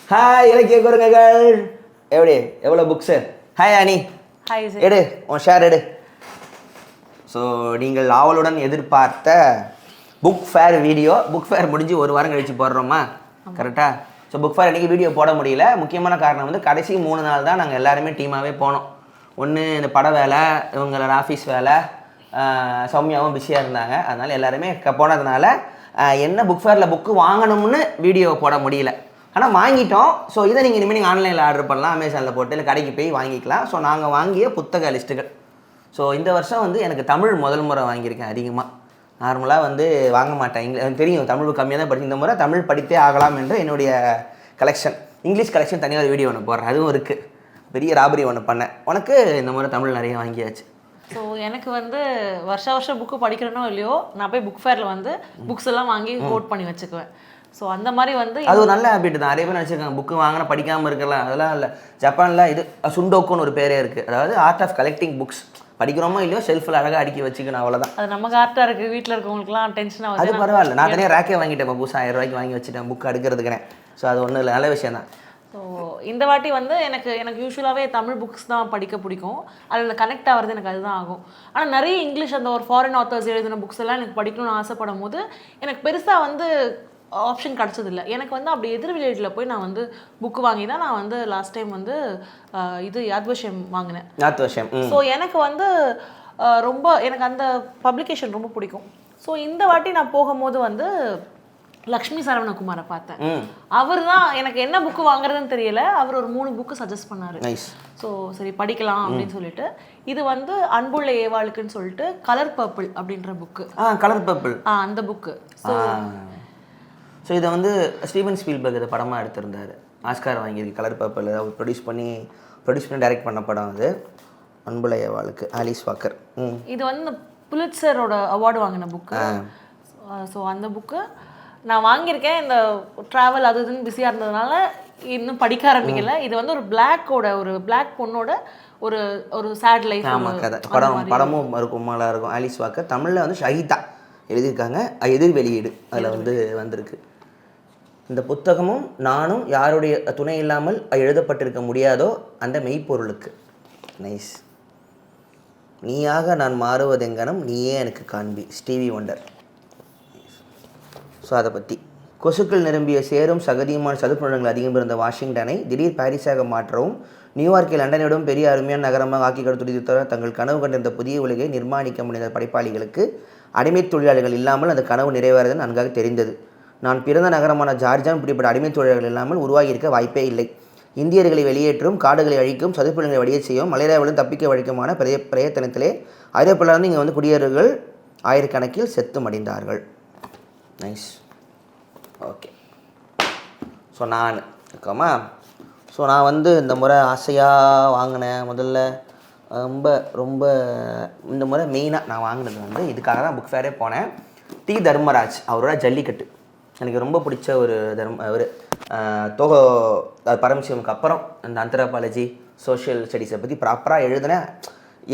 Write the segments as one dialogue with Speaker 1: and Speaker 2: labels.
Speaker 1: Hi இலக்கிய குரங்குகள். எப்படி எவ்வளோ புக்ஸு? ஹாய் அனி.
Speaker 2: Hi sir.
Speaker 1: எடு உன் ஷேர் எடு. ஸோ நீங்கள் ஆவலுடன் எதிர்பார்த்த book fair video. Book fair முடிஞ்சு ஒரு வாரம் கழிச்சு போடுறோமா? கரெக்டாக. ஸோ புக் ஃபேர் அன்றைக்கி வீடியோ போட முடியல. முக்கியமான காரணம் வந்து கடைசி 3 நாள் தான் நாங்கள் எல்லாருமே டீமாகவே போனோம். ஒன்று இந்த பட வேலை, இவங்களோட ஆஃபீஸ் வேலை, சௌமியாவும் பிஸியாக இருந்தாங்க. அதனால் எல்லாருமே போனதுனால என்ன புக் ஃபேரில் புக்கு வாங்கணும்னு வீடியோ போட முடியல. ஆனால் வாங்கிட்டோம். ஸோ இதை நீங்கள் இனிமேல் நீங்கள் ஆன்லைனில் ஆர்டர் பண்ணலாம், அமேசானில் போட்டு இல்லை கடைக்கு போய் வாங்கிக்கலாம். ஸோ நாங்கள் வாங்கிய புத்தக லிஸ்ட்டுகள். ஸோ இந்த வருஷம் வந்து எனக்கு தமிழ் முதல் முறை வாங்கியிருக்கேன் அதிகமாக. நார்மலாக வந்து வாங்க மாட்டேன். எனக்கு தெரியும் தமிழ் கம்மியாக தான் படிச்சு. இந்த முறை தமிழ் படித்தே ஆகலாம் என்று என்னுடைய கலெக்ஷன், இங்கிலீஷ் கலெக்ஷன் தனியாக ஒரு வீடியோ ஒன்று போடுறேன். அதுவும் இருக்குது. பெரிய ராபரி ஒன்று பண்ணேன். உனக்கு இந்த முறை தமிழ் நிறைய வாங்கியாச்சு.
Speaker 2: ஸோ எனக்கு வந்து வருஷம் புக்கு படிக்கிறேனோ இல்லையோ, நான் போய் புக் ஃபேரில் வந்து புக்ஸ் எல்லாம் வாங்கி கோட் பண்ணி வச்சுக்குவேன். ஸோ அந்த மாதிரி வந்து
Speaker 1: அது ஒரு நல்ல ஹேபிட் தான். நிறைய பேர் நினச்சிருக்காங்க புக்கு வாங்கினா படிக்காமல் இருக்கலாம். அதெல்லாம் இல்லை. ஜப்பானில் இது சுண்டோக்குன்னு ஒரு பேரே இருக்குது. அதாவது ஆர்ட் ஆஃப் கலெக்டிங் புக்ஸ். படிக்கிறோமோ இல்லையோ ஷெல்ஃபில் அழகாக அடுக்கி வச்சுக்கணும், அவ்வளோதான்.
Speaker 2: அது நமக்கு ஆர்ட்டாக இருக்குது. வீட்டில் இருக்கவங்களுக்குலாம் டென்ஷனாக
Speaker 1: அது பரவாயில்ல. நான் தனியாக ரேக்கே வாங்கிட்டேன். புதுசாக 1000 ரூபாய்க்கு வாங்கி வச்சுட்டேன் புக் அடுக்கிறதுக்குனே. ஸோ அது ஒன்றும் இல்லை, நல்ல விஷயம் தான்.
Speaker 2: ஸோ இந்த வாட்டி வந்து எனக்கு யூஸ்வலாகவே தமிழ் புக்ஸ் தான் படிக்க பிடிக்கும். அதில் கனெக்ட் ஆகிறது எனக்கு அதுதான் ஆகும். ஆனால் நிறைய இங்கிலீஷ் அந்த ஒரு ஃபாரின் ஆத்தர்ஸ் எழுதின புக்ஸ் எல்லாம் எனக்கு படிக்கணும்னு ஆசைப்படும் போது எனக்கு பெருசாக வந்து ஆப்ஷன் கிடச்சதில்லை. எனக்கு வந்து அப்படி எதிர் வில்லேஜில் போய் நான் வந்து புக்கு வாங்கி தான் நான் வந்து லாஸ்ட் டைம் வந்து இது யாத்வஷம் வாங்கினேன்.
Speaker 1: யாத்வஷம்.
Speaker 2: ஸோ எனக்கு வந்து ரொம்ப எனக்கு அந்த பப்ளிகேஷன் ரொம்ப பிடிக்கும். ஸோ இந்த வாட்டி நான் போகும்போது வந்து லக்ஷ்மி சரவணகுமாரை பார்த்தேன். அவர் தான் எனக்கு என்ன புக்கு வாங்குறதுன்னு தெரியல. அவர் ஒரு 3 புக்கு சஜஸ்ட் பண்ணார். ஸோ சரி படிக்கலாம் அப்படின்னு சொல்லிட்டு, இது வந்து அன்புள்ள ஏவாளுக்குன்னு சொல்லிட்டு கலர் பர்பிள் அப்படின்ற புக்கு.
Speaker 1: கலர் பர்பிள்
Speaker 2: அந்த புக்கு.
Speaker 1: ஸோ இதை வந்து ஸ்டீவன் ஸ்பீல்பர்க் இதை படமாக எடுத்திருந்தார். ஆஸ்கார் வாங்கியிருக்கு கலர் பர்பிள். அவர் ப்ரொடியூஸ் பண்ணி டைரக்ட் பண்ண படம் அது. அன்புள்ள ஏவாளுக்கு, ஆலிஸ் வாக்கர்.
Speaker 2: இது வந்து புலிட்சரோட அவார்டு வாங்கின புக்கு. ஸோ அந்த புக்கு நான் வாங்கியிருக்கேன். இந்த ட்ராவல் அது இதுன்னு பிஸியாக இருந்ததுனால இன்னும் படிக்க ஆரம்பிக்கல. இது வந்து ஒரு பிளாக் பொண்ணோட ஒரு ஒரு சேட் லைஃப்.
Speaker 1: ஆமாம், கதை படமும் இருக்கும், நல்லா இருக்கும். Alice Walker. தமிழில் வந்து ஷஹிதா எழுதியிருக்காங்க. எதிர் வெளியீடு அதில் வந்து வந்திருக்கு. இந்த புத்தகமும் நானும் யாருடைய துணை இல்லாமல் எழுதப்பட்டிருக்க முடியாதோ அந்த மெய்ப்பொருளுக்கு. நைஸ். நீயாக நான் மாறுவதெங்கனம் நீயே எனக்கு காண்பி, ஸ்டீவி ஒண்டர். ஸோ அதை பற்றி கொசுக்கள் நிரம்பிய சேரும் சகதியுமான சதுப்பு நிலங்கள் அதிகம் இருந்த வாஷிங்டனை திடீர் பாரிஸாக மாற்றவும், நியூயார்க்கில் லண்டனிடம் பெரிய அருமையான நகரமாக ஆக்கிக்கொண்டு துடித்த தங்கள் கனவு கண்டிருந்த புதிய உலகை நிர்மாணிக்க முடிந்த படைப்பாளிகளுக்கு அடிமை தொழிலாளர்கள் இல்லாமல் அந்த கனவு நிறைவேறது நன்காக தெரிந்தது. நான் பிறந்த நகரமான ஜார்ஜான் இப்படிப்பட்ட அடிமை தொழிலாளர்கள் இல்லாமல் உருவாகியிருக்க வாய்ப்பே இல்லை. இந்தியர்களை வெளியேற்றும், காடுகளை அழிக்கும், சதுப்பு நிலங்களை வடிய செய்யும், மலேரியாவிலும் தப்பிக்க வழிக்குமான பிரயத்தனத்திலே ஐரோப்பிலிருந்து இங்கே வந்து குடியேறுகள் ஆயிரக்கணக்கில் செத்து மடிந்தார்கள். நைஸ். ஓகே. ஸோ நான் இருக்காமா. ஸோ நான் வந்து இந்த முறை ஆசையாக வாங்கினேன். முதல்ல ரொம்ப இந்த முறை மெயினாக நான் வாங்கினது வந்து இதுக்காக தான் புக் ஃபேரே போனேன். டி தர்மராஜ் அவரோட ஜல்லிக்கட்டு எனக்கு ரொம்ப பிடிச்ச ஒரு அவர் தோகோ பரமசிவமுக்கு அப்புறம் அந்த ஆந்த்ரோபாலஜி சோஷியல் ஸ்டடீஸை பற்றி ப்ராப்பராக எழுதினேன்.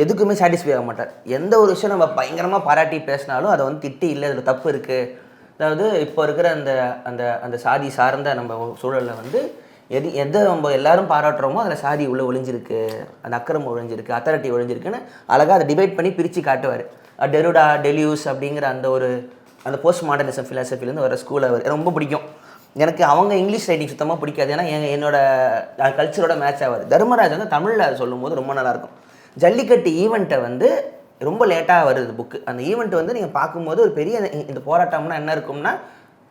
Speaker 1: எதுக்குமே சாட்டிஸ்ஃபை ஆக மாட்டார். எந்த ஒரு விஷயம் நம்ம பயங்கரமாக பாராட்டி பேசினாலும் அதை வந்து திட்டி இல்லை அதில் தப்பு இருக்குது. அதாவது இப்போ இருக்கிற அந்த அந்த அந்த சாதி சார்ந்த நம்ம சூழலில் வந்து எதை நம்ம எல்லாரும் பாராட்டுறோமோ அதில் சாதி உள்ளே ஒழிஞ்சிருக்கு, அந்த அக்கிரமம் ஒழிஞ்சிருக்கு, அத்தாரிட்டி ஒழிஞ்சிருக்குன்னு அழகாக அதை டிபேட் பண்ணி பிரித்து காட்டுவார். டெருடா டெலியூஸ் அப்படிங்கிற அந்த போஸ்ட் மாடர்னிசம் ஃபிலாசபிலேருந்து வர ஸ்கூல் அவர் ரொம்ப பிடிக்கும் எனக்கு. அவங்க இங்கிலீஷ் ரைட்டிங் சுத்தமாக பிடிக்காது. ஏன்னா என்னோட கல்ச்சரோட மேட்ச் ஆகாது. தர்மராஜ் வந்து தமிழில் சொல்லும்போது ரொம்ப நல்லாயிருக்கும். ஜல்லிக்கட்டு ஈவெண்ட்டை வந்து ரொம்ப லேட்டாக வருது புக்கு. அந்த ஈவெண்ட் வந்து நீங்கள் பார்க்கும்போது ஒரு பெரிய இந்த போராட்டம்னா என்ன இருக்கும்னா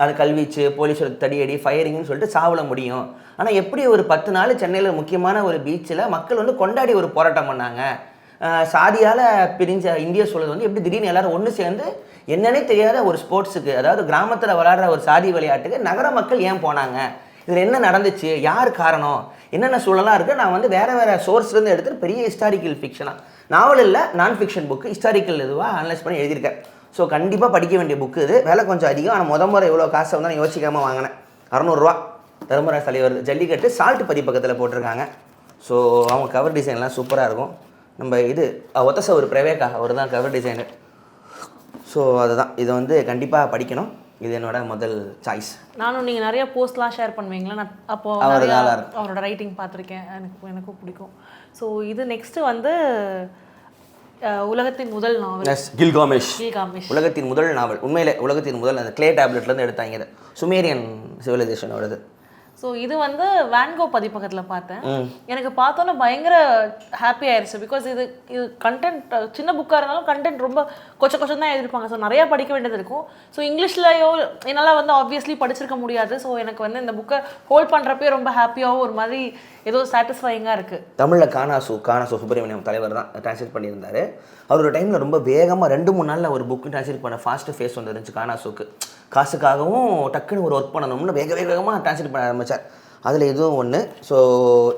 Speaker 1: அது கல்வீச்சு, போலீஸோட தடியடி, ஃபயரிங்னு சொல்லிட்டு சாவல முடியும். ஆனால் எப்படி ஒரு 10 நாள் சென்னையில் முக்கியமான ஒரு பீச்சில் மக்கள் வந்து கொண்டாடி ஒரு போராட்டம் பண்ணாங்க. சாதியால் பிரிஞ்ச இந்திய சூழல் வந்து எப்படி திடீர்னு எல்லோரும் ஒன்று சேர்ந்து என்னன்னே தெரியாத ஒரு ஸ்போர்ட்ஸுக்கு, அதாவது கிராமத்தில் விளையாடுற ஒரு சாதி விளையாட்டுக்கு நகர மக்கள் ஏன் போனாங்க, இதில் என்ன நடந்துச்சு, யார் காரணம், என்னென்ன சூழலாக இருக்குது. நான் வந்து வேறு சோர்ஸ்லேருந்து எடுத்துகிட்டு பெரிய ஹிஸ்டாரிக்கல் ஃபிக்ஷனாக, நாவல் இல்லை நான் ஃபிக்ஷன் புக்கு, ஹிஸ்டாரிக்கல் இதுவாக அனலைஸ் பண்ணி எழுதியிருக்கேன். ஸோ கண்டிப்பாக படிக்க வேண்டிய புக்கு இது. விலை கொஞ்சம் அதிகம். ஆனால் முறை எவ்வளோ காசை வந்து நான் யோசிக்காமல் வாங்கினேன். 600 ரூபா. தர்மராஜ் தலைவர் ஜல்லிக்கட்டு சால்ட் பதிப்பகத்தில் போட்டிருக்காங்க. ஸோ அவங்க கவர் டிசைன்லாம் சூப்பராக இருக்கும். நம்ம இது ஒத்தச ஒரு பிரவேகா அவர் தான் கவர் டிசைனர். ஸோ அதுதான் இது வந்து கண்டிப்பாக படிக்கணும். இது என்னோட முதல் சாய்ஸ்.
Speaker 2: நானும் நீங்கள் நிறைய போஸ்ட்லாம் ஷேர் பண்ணுவீங்களா, நான் அப்போ
Speaker 1: அவர்
Speaker 2: நிறையா
Speaker 1: நல்லா இருக்கும்.
Speaker 2: அவரோட ரைட்டிங் பார்த்துருக்கேன், எனக்கும் பிடிக்கும். ஸோ இது நெக்ஸ்ட்டு வந்து உலகத்தின் முதல் நாவல்.
Speaker 1: கில்காமெஷ்.
Speaker 2: கில்காமெஷ்
Speaker 1: உலகத்தின் முதல் நாவல். உண்மையிலே உலகத்தின் முதல் அந்த கிளே டேப்லெட்லேருந்து எடுத்தாங்க. சுமேரியன் சிவிலைசேஷனோடது.
Speaker 2: ஸோ இது வந்து வேன்கோ பதிப்பகத்தில் பார்த்தேன். எனக்கு பார்த்தோன்னே பயங்கர ஹாப்பி ஆயிடுச்சு. பிகாஸ் இது கண்டென்ட் சின்ன புக்காக இருந்தாலும் கண்டென்ட் ரொம்ப கொஞ்சம் தான் எழுதிருப்பாங்க. ஸோ நிறையா படிக்க வேண்டியது இருக்கும். ஸோ இங்கிலீஷ்லையோ என்னால் வந்து ஆப்வியஸ்லி படிச்சிருக்க முடியாது. ஸோ எனக்கு வந்து இந்த புக்கை ஹோல்ட் பண்ணுறப்பே ரொம்ப ஹாப்பியாகவும் ஒரு மாதிரி ஏதோ சாட்டிஸ்ஃபைங்காக இருக்குது.
Speaker 1: தமிழில் கானாசு சுப்பிரமணியம் தலைவர் தான் ட்ரான்ஸ்லேட் பண்ணியிருந்தார். அவர் ஒரு டைமில் ரொம்ப வேகமாக 2-3 நாளில் ஒரு புக்கு ட்ரான்ஸ்லேட் பண்ண ஃபாஸ்ட்டு ஃபேஸ் வந்துருந்துச்சு கானாசுக்கு. காசுக்காகவும் டக்குன்னு ஒரு ஒர்க் பண்ணணும்னு வேகமாக ட்ரான்ஸ்லேட் பண்ண ஆரம்பித்தார். அதில் இதுவும் ஒன்று. ஸோ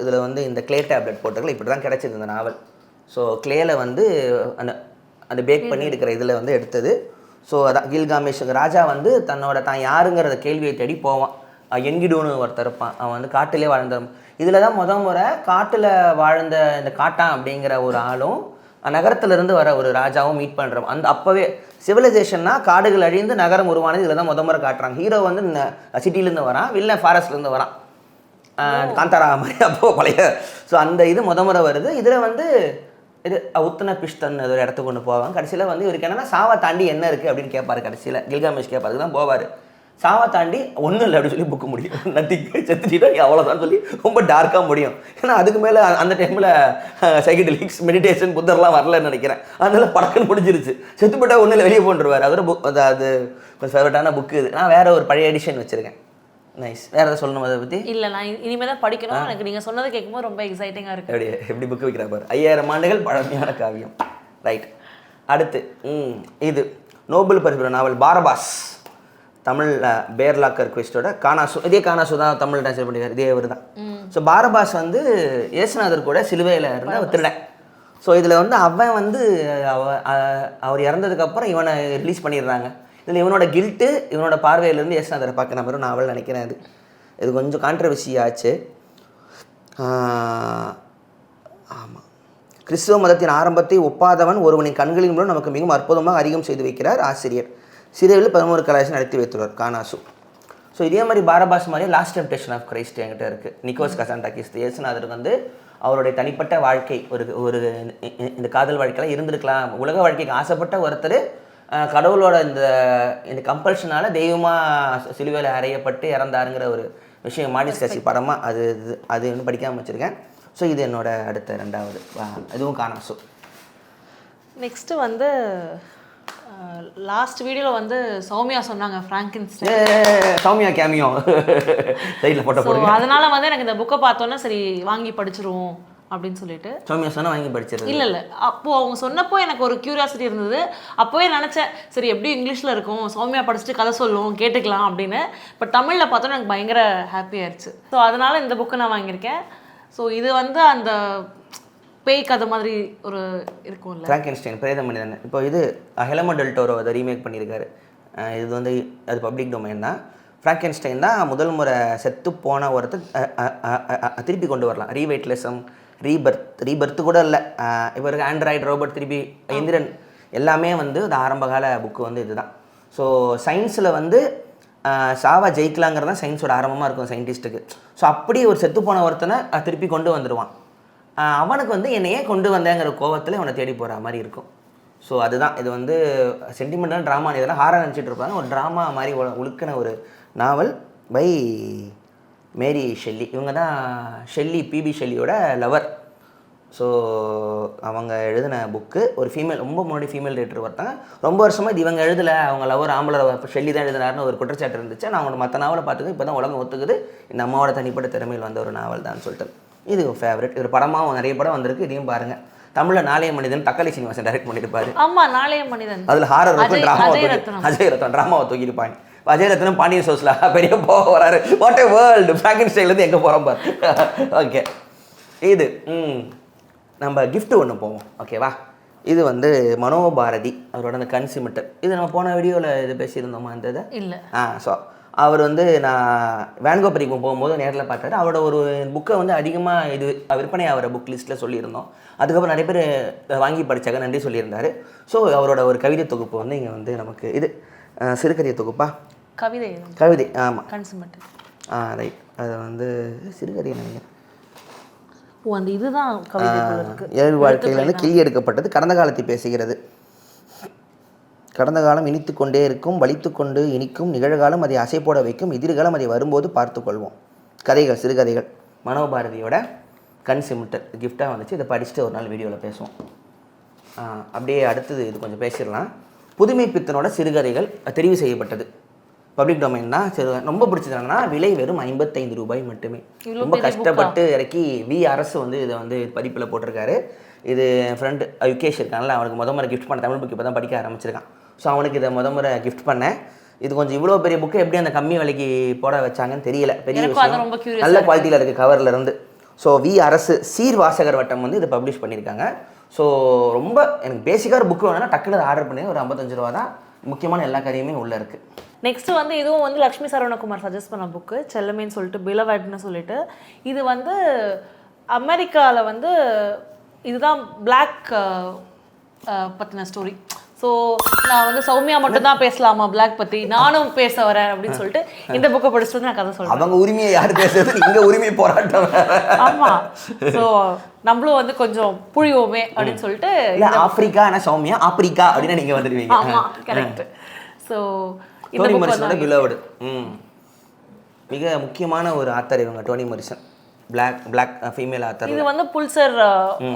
Speaker 1: இதில் வந்து இந்த கிளே டேப்லெட் போட்டிருக்கல, இப்படி தான் கிடச்சிது இந்த நாவல். ஸோ கிளேயில் வந்து அந்த பேக் பண்ணி எடுக்கிற இதில் வந்து எடுத்தது. ஸோ அதான் கில்காமெஷ். ராஜா வந்து தான் யாருங்கிறத கேள்வியை தேடி போவான். என்கிடூன்னு ஒருத்தர் இருப்பான். அவன் வந்து காட்டிலே வாழ்ந்த. இதில் தான் முறை காட்டில் வாழ்ந்த இந்த காட்டான் அப்படிங்கிற ஒரு ஆளும் நகரத்துலேருந்து வர ஒரு ராஜாவும் மீட் பண்ணுறோம். அப்போவே சிவிலைசேஷன்னா காடுகள் அழிந்து நகரம் உருவானது இதில் தான் முறை காட்டுறாங்க. ஹீரோ வந்து சிட்டிலேருந்து வரான், வில்லன் ஃபாரஸ்ட்லேருந்து வரான், காந்தாரா மாதிரி அப்போது பழைய. ஸோ அந்த இது முறை வருது. இதில் வந்து இது உத்தன பிஷ்தன் ஒரு இடத்துக்கு கொண்டு போவாங்க. கடைசியில் வந்து இவருக்கு என்னென்னா சாவா தாண்டி என்ன இருக்குது அப்படின்னு கேட்பாரு. கடைசியில் கில்காமெஷ் கேட்பாருக்கு தான் போவார். சாவா தாண்டி ஒன்றும் இல்லை அப்படின்னு சொல்லி புக்கு முடியும். நத்திங் செத்துட்டா அவ்வளோதான் சொல்லி ரொம்ப டார்க்காக முடியும். ஏன்னா அதுக்கு மேலே அந்த டைமில் சைக்கடெலிக்ஸ் மெடிடேஷன் புத்தர்லாம் வரலன்னு நினைக்கிறேன். அதனால படக்குன்னு முடிஞ்சிருச்சு. செத்துப்பட்டா ஒன்றும் இல்லை வெளியே போட்டுருவார். அதோட புக் அது கொஞ்சம் ஃபேவரட்டான புக்கு இது. நான் வேறு ஒரு பழைய எடிஷன் வச்சுருக்கேன். நைஸ். வேறு எதாவது சொல்லணும் அதை பற்றி?
Speaker 2: இல்லை, நான் இனிமேல் தான் படிக்கணும். எனக்கு நீங்கள் சொன்னதை கேட்கும்போது ரொம்ப எக்ஸைட்டிங்காக இருக்குது.
Speaker 1: எப்படி புக்கு வைக்கிறா பாரு. 5000 ஆண்டுகள் பழமையான காவியம். ரைட். அடுத்து இது நோபல் பரிசு பெற்ற நாவல் பாரபாஸ். தமிழில் பேர்லாக்கர் குவிஸ்டோட கானாசு. இதே கானாசு தான் தமிழ் ட்ரான்ஸ்லேட் பண்ணியிருக்காரு. இதே அவர் தான். ஸோ பாரபாஸ் வந்து இயேசுநாதர் கூட சிலுவையில் இருந்த திருடன். ஸோ இதில் வந்து அவன் வந்து அவர் இறந்ததுக்கப்புறம் இவனை ரிலீஸ் பண்ணிடுறாங்க. இதில் இவனோட கில்ட்டு இவனோட பார்வையிலேருந்து இயேசுநாதரை பார்க்குற மாதிரி நாவல் நினைக்கிறேன். இது கொஞ்சம் கான்ட்ரவர்சி ஆச்சு. ஆமாம். கிறிஸ்துவ மதத்தின் ஆரம்பத்தை ஒப்பாதவன் ஒருவனின் கண்களின் மூலம் நமக்கு மிகவும் அற்புதமாக அறிமுகம் செய்து வைக்கிறார் ஆசிரியர். சிறையில் 11 கலாய்ச்சி நடத்தி வைத்துள்ளார் கானாசு. ஸோ இதே மாதிரி பாரபாஸ் மாதிரி லாஸ்ட் டெம்ப்டேஷன் ஆஃப் கிரைஸ்ட் என்கிட்ட இருக்குது. நிக்கோஸ் கசான்டாக்கிஸ். இயேசுநாதருக்கு வந்து அவருடைய தனிப்பட்ட வாழ்க்கை ஒரு இந்த காதல் வாழ்க்கையெல்லாம் இருந்திருக்கலாம். உலக வாழ்க்கைக்கு ஆசைப்பட்ட ஒருத்தர் கடவுளோட இந்த கம்பல்ஷனால் தெய்வமாக சிலுவையில் அறையப்பட்டு இறந்தாருங்கிற ஒரு விஷயம் மாடிஸ் கட்சி படமாக அது இன்னும் படிக்காமல் வச்சுருக்கேன். ஸோ இது என்னோட அடுத்த 2வது. இதுவும் கானாசு.
Speaker 2: நெக்ஸ்ட்டு வந்து லாஸ்ட் வீடியோவில் வந்து சௌமியா சொன்னாங்க ஃப்ராங்கென்ஸ்டைன்.
Speaker 1: சௌமியா கேமியோ சைடில் போட்ட போடுங்க.
Speaker 2: அதனால வந்து எனக்கு இந்த புக்கை பார்த்தோன்னா சரி வாங்கி படிச்சிருவோம் அப்படின்னு சொல்லிட்டு.
Speaker 1: சௌமியா சொன்னால் வாங்கி படிச்சிருது.
Speaker 2: இல்லை அப்போது அவங்க சொன்னப்போ எனக்கு ஒரு க்யூரியாசிட்டி இருந்தது. அப்போவே நினச்சேன் சரி எப்படி இங்கிலீஷில் இருக்கும், சௌமியா படிச்சுட்டு கதை சொல்லுவோம் கேட்டுக்கலாம் அப்படின்னு. பட் தமிழில் பார்த்தோன்னா எனக்கு பயங்கர ஹாப்பி ஆயிடுச்சு. ஸோ அதனால் இந்த புக்கை நான் வாங்கியிருக்கேன். ஸோ இது வந்து அந்த பேய் கதை மாதிரி ஒரு இருக்கும்ல,
Speaker 1: ஃப்ராங்கென்ஸ்டைன் பிரேத மனிதன். இப்போ இது ஹெலமோ டெல் டோரோ அதை ரீமேக் பண்ணியிருக்காரு. இது வந்து அது பப்ளிக் டொமைன் தான். ஃப்ராங்கென்ஸ்டைன் தான் முதல் முறை செத்து போன ஒருத்தர் திருப்பி கொண்டு வரலாம். ரீவைட்லிசம், ரீபர்த்து கூட இல்லை. இப்போ இருக்க ஆண்ட்ராய்டு ரோபோட் திருப்பி எந்திரன் எல்லாமே வந்து அது ஆரம்பகால புக்கு வந்து இதுதான். ஸோ சயின்ஸில் வந்து சாவா ஜெயிக்கலாங்கிறது தான் சயின்ஸோட ஆரம்பமாக இருக்கும் சயின்டிஸ்ட்டுக்கு. ஸோ அப்படி ஒரு செத்து போன ஒருத்தனை திருப்பி கொண்டு வந்துடுவான். அவனுக்கு வந்து என்னையே கொண்டு வந்தேங்கிற கோவத்தில் அவனை தேடி போகிற மாதிரி இருக்கும். ஸோ அதுதான் இது வந்து சென்டிமெண்டல் ட்ராமா. இதெல்லாம் ஹாரர் நினச்சிட்டு இருப்பாங்க. ஒரு ட்ராமா மாதிரி உழுக்கின ஒரு நாவல் பை மேரி ஷெல்லி. இவங்க தான் பிபி ஷெல்லியோட லவர். ஸோ அவங்க எழுதின புக்கு ஒரு ஃபீமேல், ரொம்ப முன்னாடி ஃபீமேல் ரைட்டர் ஒருத்தாங்க. ரொம்ப வருஷமாக இது இவங்க எழுதலை, அவங்க லவர் ஆம்பளை ஷெல்லி தான் எழுதினார்னு ஒரு குற்றச்சாட்டு இருந்துச்சு. நான் அவங்களோட மற்ற நாவலை பார்த்துக்கு இப்போ தான் உலகம் ஒத்துக்குது இந்த அம்மாவோட தனிப்பட்ட திறமையில் வந்த ஒரு நாவல் தான் சொல்லிட்டு. இது ஃபேவரட். இது படமாக நிறைய படம் வந்திருக்கு. இதையும் பாருங்கள். தமிழில் நாளைய மனிதன் தக்காளி சீனிவாசன் டைரக்ட் பண்ணியிருப்பாரு.
Speaker 2: ஆமாம், நாளைய மனிதன்.
Speaker 1: அதில் ஹாரர் இருக்கும், அஜய் ரத்னம் ட்ராமாவை தூக்கியிருப்பாங்க. அஜய் ரத்னம் பாண்டியன் சோஸில் பெரிய போக வராரு. What A world. ஃப்ராங்கென்ஸ்டைன்லேருந்து எங்கே போகிறோம் பாரு. ஓகே, இது நம்ம கிஃப்ட் ஒன்று போவோம். ஓகேவா? இது வந்து மனோபாரதி அவரோட அந்த கன்சிமெட்டர். இது நம்ம போன வீடியோவில் இது பேசியிருந்தோமா அந்த இதை?
Speaker 2: இல்லை.
Speaker 1: ஸோ அவர் வந்து நான் வேன்கோ படிக்கும் போகும்போது நேரில் பார்த்தாரு. அவரோட ஒரு புக்கை வந்து அதிகமாக இது விற்பனை ஆகிற புக் லிஸ்ட்டில் சொல்லியிருந்தோம். அதுக்கப்புறம் நிறைய பேர் வாங்கி படித்தாங்க, நன்றி சொல்லியிருந்தார். ஸோ அவரோட ஒரு கவிதை தொகுப்பு வந்து இங்கே வந்து நமக்கு இது சிறுகதை தொகுப்பா
Speaker 2: கவிதை
Speaker 1: கவிதை ஆமாம்.
Speaker 2: கன்சுமேட்.
Speaker 1: ரைட். அதை வந்து சிறுகதை நினைக்கிறேன்.
Speaker 2: ஓ அந்த இதுதான் கவிதை போல இருக்கு.
Speaker 1: இயல்பு வாழ்க்கையிலிருந்து கிள்ளி எடுக்கப்பட்டது. கடந்த காலத்தை பேசுகிறது. கடந்த காலம் இனித்து கொண்டே இருக்கும், வலித்து கொண்டு இனிக்கும், நிகழ்காலம் அதை அசை போட வைக்கும், எதிர்காலம் அதை வரும்போது பார்த்து கொள்வோம். கதைகள், சிறுகதைகள். மனோபாரதியோட கண் சிமிட்டல் கிஃப்டாக வந்துச்சு. இதை படிச்சுட்டு ஒரு நாள் வீடியோவில் பேசுவோம். அப்படியே அடுத்தது இது கொஞ்சம் பேசிடலாம். புதுமை பித்தனோட சிறுகதைகள் தெரிவு செய்யப்பட்டது. பப்ளிக் டொமைன் தான். சரி, ரொம்ப பிடிச்சது என்னன்னா விலை வெறும் 55 ரூபாய் மட்டுமே. ரொம்ப கஷ்டப்பட்டு இறக்கி அரசு வந்து இதை வந்து பதிப்பில் போட்டிருக்காரு. இது என் ஃப்ரெண்டு யுகேஷ் இருக்கான்ல, அவனுக்கு முறை கிஃப்ட் பண்ண தமிழ் புக் இப்போ தான் படிக்க ஆரம்பிச்சிருக்கான். ஸோ அவனுக்கு இதை முறை கிஃப்ட் பண்ணேன். இது கொஞ்சம் இவ்வளோ பெரிய புக்கு எப்படி அந்த கம்மி விலைக்கு போட வச்சாங்கன்னு தெரியல. பெரிய விஷயம். நல்ல குவாலிட்டியில் இருக்குது கவரில் இருந்து. ஸோ அரசு சீர்வாசகர் வட்டம் வந்து இதை பப்ளிஷ் பண்ணியிருக்காங்க. ஸோ ரொம்ப எனக்கு பேசிக்காக ஒரு புக்கு வேணும்னா டக்குனு ஆர்டர் பண்ணி ஒரு 55 ரூபா தான். முக்கியமான எல்லா கதையுமே உள்ளே இருக்குது.
Speaker 2: நெக்ஸ்ட் வந்து இதுவும் வந்து லக்ஷ்மி சரவணகுமார் சஜஸ்ட் பண்ண புக்கு செல்லமேன்னு சொல்லிட்டு பிலவட்னு சொல்லிட்டு. இது வந்து அமெரிக்காவில் வந்து இதுதான் பிளாக் பற்றின ஸ்டோரி. ஸோ நான் வந்து சௌமியா மட்டும் தான் பேசலாமா பிளாக் பற்றி, நானும் பேச வரேன் அப்படின்னு சொல்லிட்டு இந்த புக்கை படிச்சுட்டு வந்து நான் கதை சொல்கிறேன்.
Speaker 1: அவங்க உரிமையை யார் பேசுறது, இங்கே உரிமை போராட்டம்.
Speaker 2: ஆமாம். ஸோ நம்மளும் வந்து கொஞ்சம் புழிவோமே அப்படின்னு சொல்லிட்டு.
Speaker 1: ஆப்பிரிக்கா ஆனால் சௌமியா ஆப்பிரிக்கா அப்படின்னு நீங்கள் வந்துடுவீங்க.
Speaker 2: ஆமாம், கரெக்ட். ஸோ
Speaker 1: டோனி மொரிசனோட பிலோவ்டு மிக முக்கியமான ஒரு ஆத்தர் இவங்க. Toni Morrison black female author.
Speaker 2: இது வந்து புல்சர்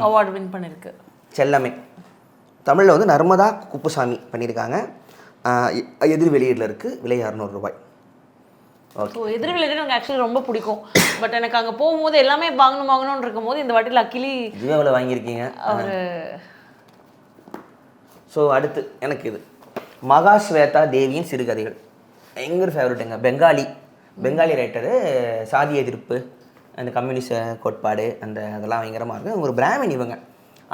Speaker 2: அவார்டு வின் பண்ணியிருக்கு.
Speaker 1: செல்லமே தமிழில் வந்து நர்மதா குப்புசாமி பண்ணியிருக்காங்க. எதிர் வெளியீடில் இருக்குது. விலை 600 ரூபாய்.
Speaker 2: ஓகே. எதிர் வெளியீடு எனக்கு ஆக்சுவலி ரொம்ப பிடிக்கும். பட் எனக்கு அங்கே போகும்போது எல்லாமே வாங்கணும்னு இருக்கும்போது இந்த வாட்டியில் அக்கிலி
Speaker 1: ஜீவாவில் வாங்கியிருக்கீங்க அவர். ஸோ அடுத்து எனக்கு இது மகாஸ்வேதா தேவியின் சிறுகதைகள். எங்கள் ஃபேவரட்டுங்க. பெங்காலி ரைட்டரு. சாதி எதிர்ப்பு, அந்த கம்யூனிஸ்ட் கோட்பாடு, அதெல்லாம் பயங்கரமாக இருக்குது. ஒரு பிராமின் இவங்க.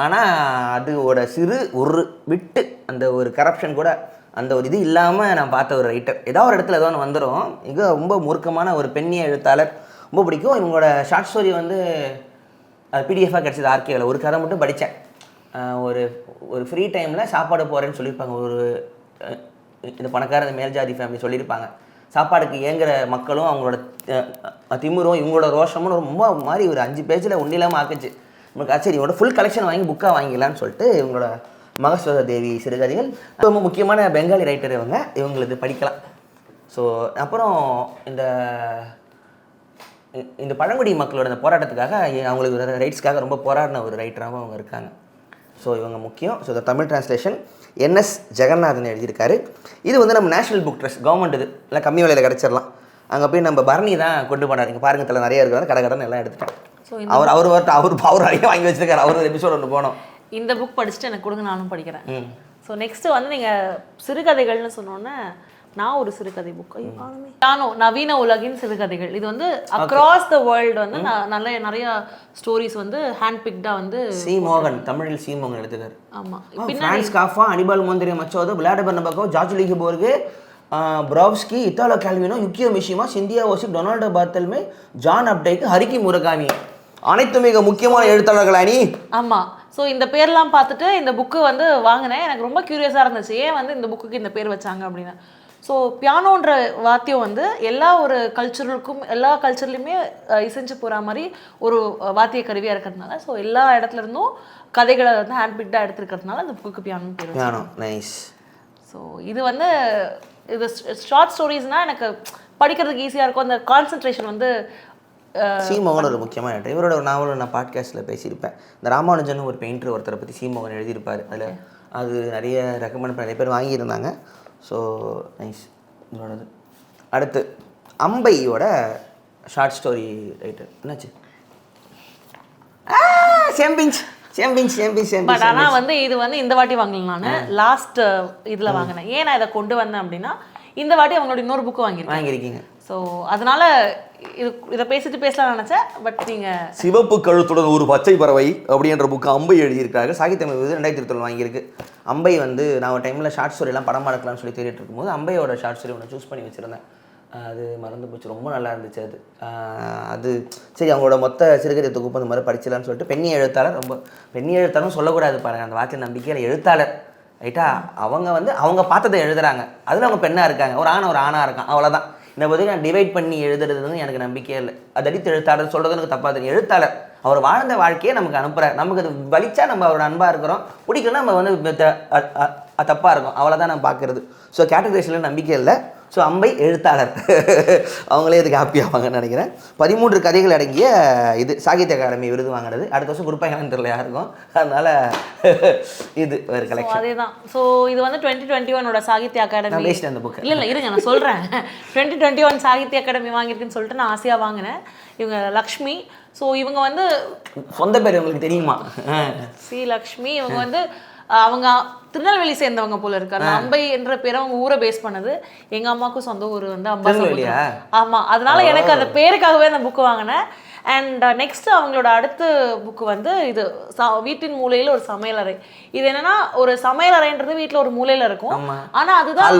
Speaker 1: ஆனால் அதோட ஒரு விட்டு அந்த ஒரு கரப்ஷன் கூட அந்த ஒரு இது இல்லாமல் நான் பார்த்த ஒரு ரைட்டர். ஏதோ ஒரு இடத்துல ஏதோ ஒன்று வந்துடும். மிக ரொம்ப மூர்க்கமான ஒரு பெண்ணிய எழுத்தாளர். ரொம்ப பிடிக்கும். இவங்களோட ஷார்ட் ஸ்டோரி வந்து பிடிஎஃபாக கிடச்சிது ஆர்கேவில். ஒரு கதை மட்டும் படித்தேன். ஒரு ஃப்ரீ டைமில் சாப்பாடு போகிறேன்னு சொல்லியிருப்பாங்க. இந்த பணக்கார இந்த மேல்ஜாதி ஃபேமிலி சொல்லியிருப்பாங்க. சாப்பாடுக்கு ஏங்குற மக்களும் அவங்களோட திமிரும் இவங்களோட ரோஷமும் ரொம்ப மாதிரி ஒரு 5 பேஜில் ஒன்றில்லாமல் ஆக்குச்சு. நமக்கு சரி இவங்களோட ஃபுல் கலெக்ஷன் வாங்கி புக்காக வாங்கிடலான்னு சொல்லிட்டு இவங்களோட மகாஸ்வேதா தேவி சிறுகதைகள். ரொம்ப முக்கியமான பெங்காலி ரைட்டர் இவங்களுக்கு படிக்கலாம். ஸோ அப்புறம் இந்த பழங்குடி மக்களோட இந்த போராட்டத்துக்காக அவங்களுக்கு ரைட்ஸ்க்காக ரொம்ப போராடின ஒரு ரைட்டராகவும் அவங்க இருக்காங்க. ஸோ இவங்க முக்கியம். ஸோ இந்த தமிழ் டிரான்ஸ்லேஷன் என்எஸ் ஜெகநாதன் எழுதியிருக்காரு. இது வந்து நம்ம நேஷனல் புக் ட்ரஸ்ட் கவர்மெண்ட் இது இல்லை கம்மி விலையில் கிடச்சிடலாம். அங்கே போய் நம்ம பரணி தான் கொண்டு போனார். இங்கே பாருங்க தலை நிறைய இருக்கிறார். கடைன்னு எல்லாம் எடுத்துட்டேன். அவர் அழகாக வாங்கி வச்சிருக்காரு. அவர் எபிசோட் ஒன்று போனோம்.
Speaker 2: இந்த புக் படிச்சுட்டு எனக்கு கொடுங்க, நானும் படிக்கிறேன். ஸோ நெக்ஸ்ட்டு வந்து நீங்கள் சிறுகதைகள்னு சொன்னோன்னே நான் ஒரு சிறுகதை புக் நவீன உலகின் சிறுகதைகள். இது வந்து அக்ராஸ் த வேர்ல்டு வந்து நிறைய ஸ்டோரிஸ் வந்து ஹேண்ட் பிக்டாக வந்து
Speaker 1: சி மோகன் தமிழில் சி மோகன் எடுத்துக்காரு.
Speaker 2: ஆமாம்.
Speaker 1: Franz Kafka, Anibal Monteiro Machado, Vladimir Nabokov, Jorge Luis Borges, Brodsky, Italo Calvino, Yukio Mishima, Cynthia Ozick, Donald Barthelme, John Updike, Haruki Murakami அனைத்து மிக முக்கியமான எழுத்தாளர்கள் அணி.
Speaker 2: ஆமாம். ஸோ இந்த பேர்லாம் பார்த்துட்டு இந்த புக்கு வந்து வாங்கினேன். எனக்கு ரொம்ப க்யூரியஸாக இருந்துச்சு ஏன் வந்து இந்த புக்குக்கு இந்த பேர் வச்சாங்க அப்படின்னு. ஸோ பியானோன்ற வாத்தியம் வந்து எல்லா ஒரு கல்ச்சருக்கும் எல்லா கல்ச்சர்லையுமே இசைஞ்சு போகிற மாதிரி ஒரு வாத்திய கருவியாக இருக்கிறதுனால ஸோ எல்லா இடத்துல இருந்தும் கதைகளை வந்து ஹேண்ட் பிக்டாக எடுத்துருக்கிறதுனால அந்த புக்குக்கு பியானோ பேர்.
Speaker 1: Piano nice.
Speaker 2: ஸோ இது வந்து இது ஷார்ட் ஸ்டோரிஸ்னால் எனக்கு படிக்கிறதுக்கு ஈஸியாக இருக்கும். அந்த கான்சன்ட்ரேஷன் வந்து
Speaker 1: சீமோகன் ஒரு முக்கியமான இடர். இவரோட ஒரு நாவல் நான் பாட்காஸ்ட்டில் பேசியிருப்பேன். இந்த ராமானுஜன் ஒரு பெயிண்டர் ஒருத்தரை பற்றி சீமோகன் எழுதியிருப்பார். அதில் அது நிறைய ரெக்கமெண்ட் பண்ண நிறைய பேர் வாங்கியிருந்தாங்க. ஸோ நைஸ் இதோடது. அடுத்து அம்பையோட ஷார்ட் ஸ்டோரி ரைட்டர் என்னாச்சு
Speaker 2: பட் ஆனால் வந்து இது வந்து இந்த வாட்டி வாங்கல. நான் லாஸ்ட் இதில் வாங்கினேன். ஏன் நான் இதை கொண்டு வந்தேன் அப்படின்னா இந்த வாட்டி அவங்களோட இன்னொரு புக்கு வாங்கியிருக்கீங்க. ஸோ அதனால இதை பேசலாம் நினச்சேன். பட் நீங்கள்
Speaker 1: சிவப்பு கழுத்துடன் ஒரு பச்சை பறவை அப்படின்ற புக்கு அம்பை எழுதியிருக்காங்க. சாகித்ய விருது 2020 வாங்கியிருக்கு. அம்பை வந்து நான் ஒரு டைமில் ஷார்ட் ஸ்டோரிலாம் படமாக எடுக்கலாம்னு சொல்லி தேடிட்டு இருக்கும்போது அம்பையோட ஷார்ட் ஸ்டோரி ஒன்று சூஸ் பண்ணி வச்சுருந்தேன். அது மறந்து போச்சு. ரொம்ப நல்லா இருந்துச்சு அது சரி அவங்களோட மொத்த சிறுகதை தொகுப்பு அந்த மாதிரி படிச்சலான்னு சொல்லிட்டு பெண்ணிய எழுத்தாளர். ரொம்ப பெண்ணிய எழுத்தாளர்னு சொல்லக்கூடாது பாருங்கள், அந்த வார்த்தை நம்பிக்கையில் எழுத்தாளர் ரைட்டா? அவங்க வந்து அவங்க பார்த்ததை எழுதுறாங்க, அதில் அவங்க பெண்ணாக இருக்காங்க, ஒரு ஆணாக இருக்கான், அவ்வளோதான். இந்த பற்றி நான் டிவைட் பண்ணி எழுதுறதுன்னு எனக்கு நம்பிக்கையே இல்லை. அது அடித்து எழுத்தாளர் சொல்கிறது எனக்கு தப்பாக தெரியும். எழுத்தாளர் அவர் வாழ்ந்த வாழ்க்கையை நமக்கு அனுப்புகிறார், நமக்கு அது வலிச்சா நம்ம அவரோட அன்பாக இருக்கிறோம், பிடிக்கலன்னா நம்ம வந்து தப்பாக இருக்கும், அவ்வளோதான் நான் பார்க்குறது. ஸோ கேட்டகரைஸில் நம்பிக்கை இல்லை. ஸோ அம்பை எழுத்தாளர் அவங்களே இதுக்கு ஹாப்பியாவாங்கன்னு நினைக்கிறேன். 13 கதைகள் அடங்கிய இது சாகித்ய அகாடமி விருது வாங்கினது. அடுத்த வருஷம் கொடுப்பாங்கன்னு தெரியல யாருக்கும், அதனால் இது ஒரு கலெக்ஷன்.
Speaker 2: அதே தான். ஸோ இது வந்து 2021 சாகித்ய அகாடமி.
Speaker 1: பேசிட்டு அந்த புக்கு
Speaker 2: இல்லை இருங்க நான் சொல்கிறேன். 2021 சாகித்ய அகாடமி வாங்கியிருக்குன்னு சொல்லிட்டு நான் ஆசையாக வாங்கினேன். இவங்க லக்ஷ்மி. ஸோ இவங்க வந்து
Speaker 1: சொந்த பேர் உங்களுக்கு தெரியுமா?
Speaker 2: சி லக்ஷ்மி. இவங்க வந்து அவங்க திருநெல்வேலி சேர்ந்தவங்க போல இருக்கு. அந்த அம்பை என்ற பேரை அவங்க ஊரை பேஸ் பண்ணது. எங்க அம்மாவுக்கும் சொந்த ஊர் வந்து அம்பாசமுத்திரம். ஆமா, அதனால எனக்கு அந்த பேருக்காகவே அந்த புக்கு வாங்கினேன். அண்ட் நெக்ஸ்ட் அவங்களோட அடுத்த புக்கு வந்து இது வீட்டின் மூலையில் ஒரு சமையலறை. இது என்னன்னா ஒரு சமையலறைன்றது வீட்டில் ஒரு மூலையில இருக்கும். ஆனா அதுதான்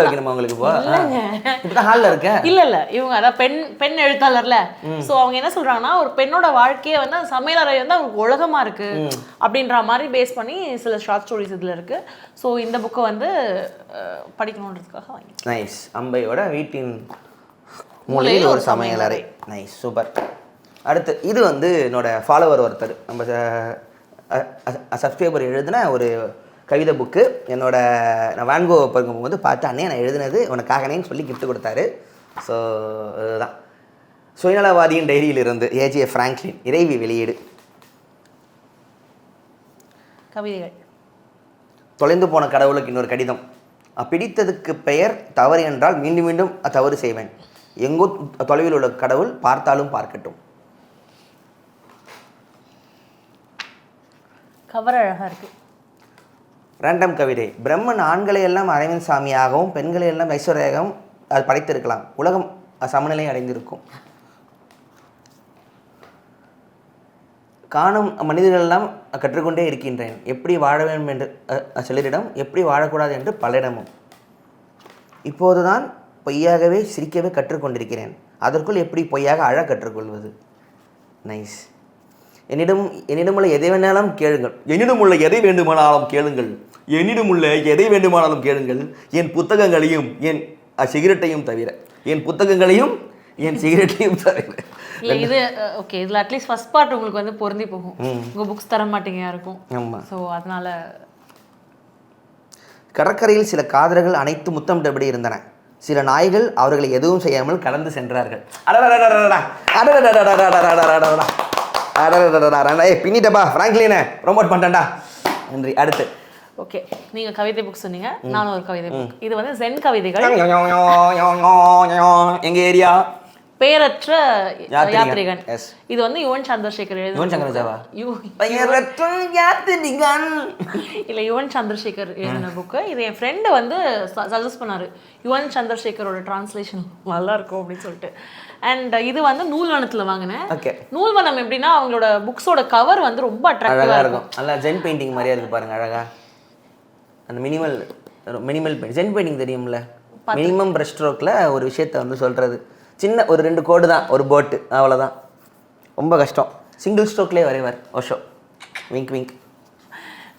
Speaker 2: இல்ல இவங்க அதான் பெண் எழுத்தாளர்ல. ஸோ அவங்க என்ன சொல்றாங்கன்னா ஒரு பெண்ணோட வாழ்க்கையை வந்து அந்த சமையலறை வந்து அவங்களுக்கு உலகமா இருக்கு அப்படின்ற மாதிரி பேஸ் பண்ணி சில ஷார்ட் ஸ்டோரிஸ் இதுல இருக்கு. ஸோ இந்த புக்கை வந்து படிக்கணுன்றதுக்காக வாங்கி.
Speaker 1: நைஸ். அம்பையோட வீட்டின் மூலையில் ஒரு சமையலறை. Nice, super. அடுத்து இது வந்து என்னோட ஃபாலோவர் ஒருத்தர், நம்ம சப்ஸ்கிரைபர் எழுதின ஒரு கவிதை புக்கு. நான் வேன்கோ போகும்போது பார்த்து அண்ணே நான் எழுதினது உனக்காகனேன்னு சொல்லி கிஃப்ட் கொடுத்தாரு. ஸோ இதுதான் சுயநலவாதியின் டைரியிலிருந்து ஏஜே ஃப்ராங்க்லின். இறைவி வெளியீடு.
Speaker 2: கவிதைகள்.
Speaker 1: தொலைந்து போன கடவுளுக்கு இன்னொரு கடிதம். பிடித்ததுக்கு பெயர் தவறு என்றால் மீண்டும் மீண்டும் தவறு செய்வேன். எங்கோ தொலைவில் உள்ள கடவுள் பார்த்தாலும் பார்க்கட்டும்.
Speaker 2: கவர் அழகா இருக்கு.
Speaker 1: ரேண்டம் கவிதை. பிரம்மன் ஆண்களை எல்லாம் அரவிந்த் சாமியாகவும் பெண்களை எல்லாம் ஐஸ்வர்யாகவும் அது படைத்திருக்கலாம். உலகம் சமநிலை அடைந்திருக்கும். காணும் மனிதர்கள் எல்லாம் கற்றுக்கொண்டே இருக்கின்றேன். எப்படி வாழ வேண்டும் என்று சிலரிடம், எப்படி வாழக்கூடாது என்று பலரிடமும். இப்போதுதான் பொய்யாகவே சிரிக்கவே கற்றுக்கொண்டிருக்கிறேன். அதற்குள் எப்படி பொய்யாக அழ கற்றுக்கொள்வது. நைஸ். என்னிடமுள்ள எதை வேணாலும் கேளுங்கள். என்னிடமுள்ள எதை வேண்டுமானாலும் கேளுங்கள். என்னிடமுள்ள எதை வேண்டுமானாலும் கேளுங்கள். என் புத்தகங்களையும் என் சிகரெட்டையும் தவிர. என் புத்தகங்களையும் என் சிகரெட்டையும் தவிர.
Speaker 2: இல்லை இது ஓகே. இதில் அட்லீஸ்ட் ஃபர்ஸ்ட் பார்ட் உங்களுக்கு வந்து பொருந்தி போகும். உங்கள் புக்ஸ் தர மாட்டீங்க யாருக்கும். ஆமாம். ஸோ அதனால
Speaker 1: கடற்கரையில் சில காதலர்கள் அனைத்து முத்தமிட்டபடி இருந்தன. சில நாய்கள் அவர்களை எதுவும் செய்யாமல் கடந்து சென்றார்கள். பின்னிட்டப்பா ஃப்ராங்க்லினை ப்ரொமோட் பண்ணிட்டேன்டா. நன்றி. அடுத்து
Speaker 2: ஓகே, நீங்கள் கவிதை புக் சொன்னீங்க, நானும் ஒரு கவிதை புக். இது வந்து ஜென் கவிதைகள்.
Speaker 1: எங்கள் ஏரியா
Speaker 2: பேரற்ற யாத்ரிகன். இது வந்து யுவன் சந்திரசேகர் இல்லை யுவன் சந்திரசேகர் எழுதின புக்கு. இது என் ஃப்ரெண்டு வந்து சஜஸ்ட் பண்ணாரு, யுவன் சந்திரசேகரோட டிரான்ஸ்லேஷன் நல்லா இருக்கும் அப்படின்னு சொல்லிட்டு. அண்ட் இது வந்து நூல்வனத்தில் வாங்கினேன். நூல்வனம் எப்படின்னா அவங்களோட புக்ஸோட கவர் வந்து ரொம்ப அட்ராக்டிவாக இருக்கும்.
Speaker 1: நல்லா ஜென் பெயிண்டிங் மாதிரியா இருக்கு பாருங்க, அழகா. அந்த மினிமல் ஜென் பெயிண்டிங் தெரியும்ல, மினிமம் ப்ரஷ் ஸ்ட்ரோக்கில் ஒரு விஷயத்தை வந்து சொல்கிறது. சின்ன ஒரு 2 கோடு தான், ஒரு போட்டு, அவ்வளோதான். ரொம்ப கஷ்டம். சிங்கிள் ஸ்ட்ரோக்லேயே வரைவார் ஓஷோ. Wink wink.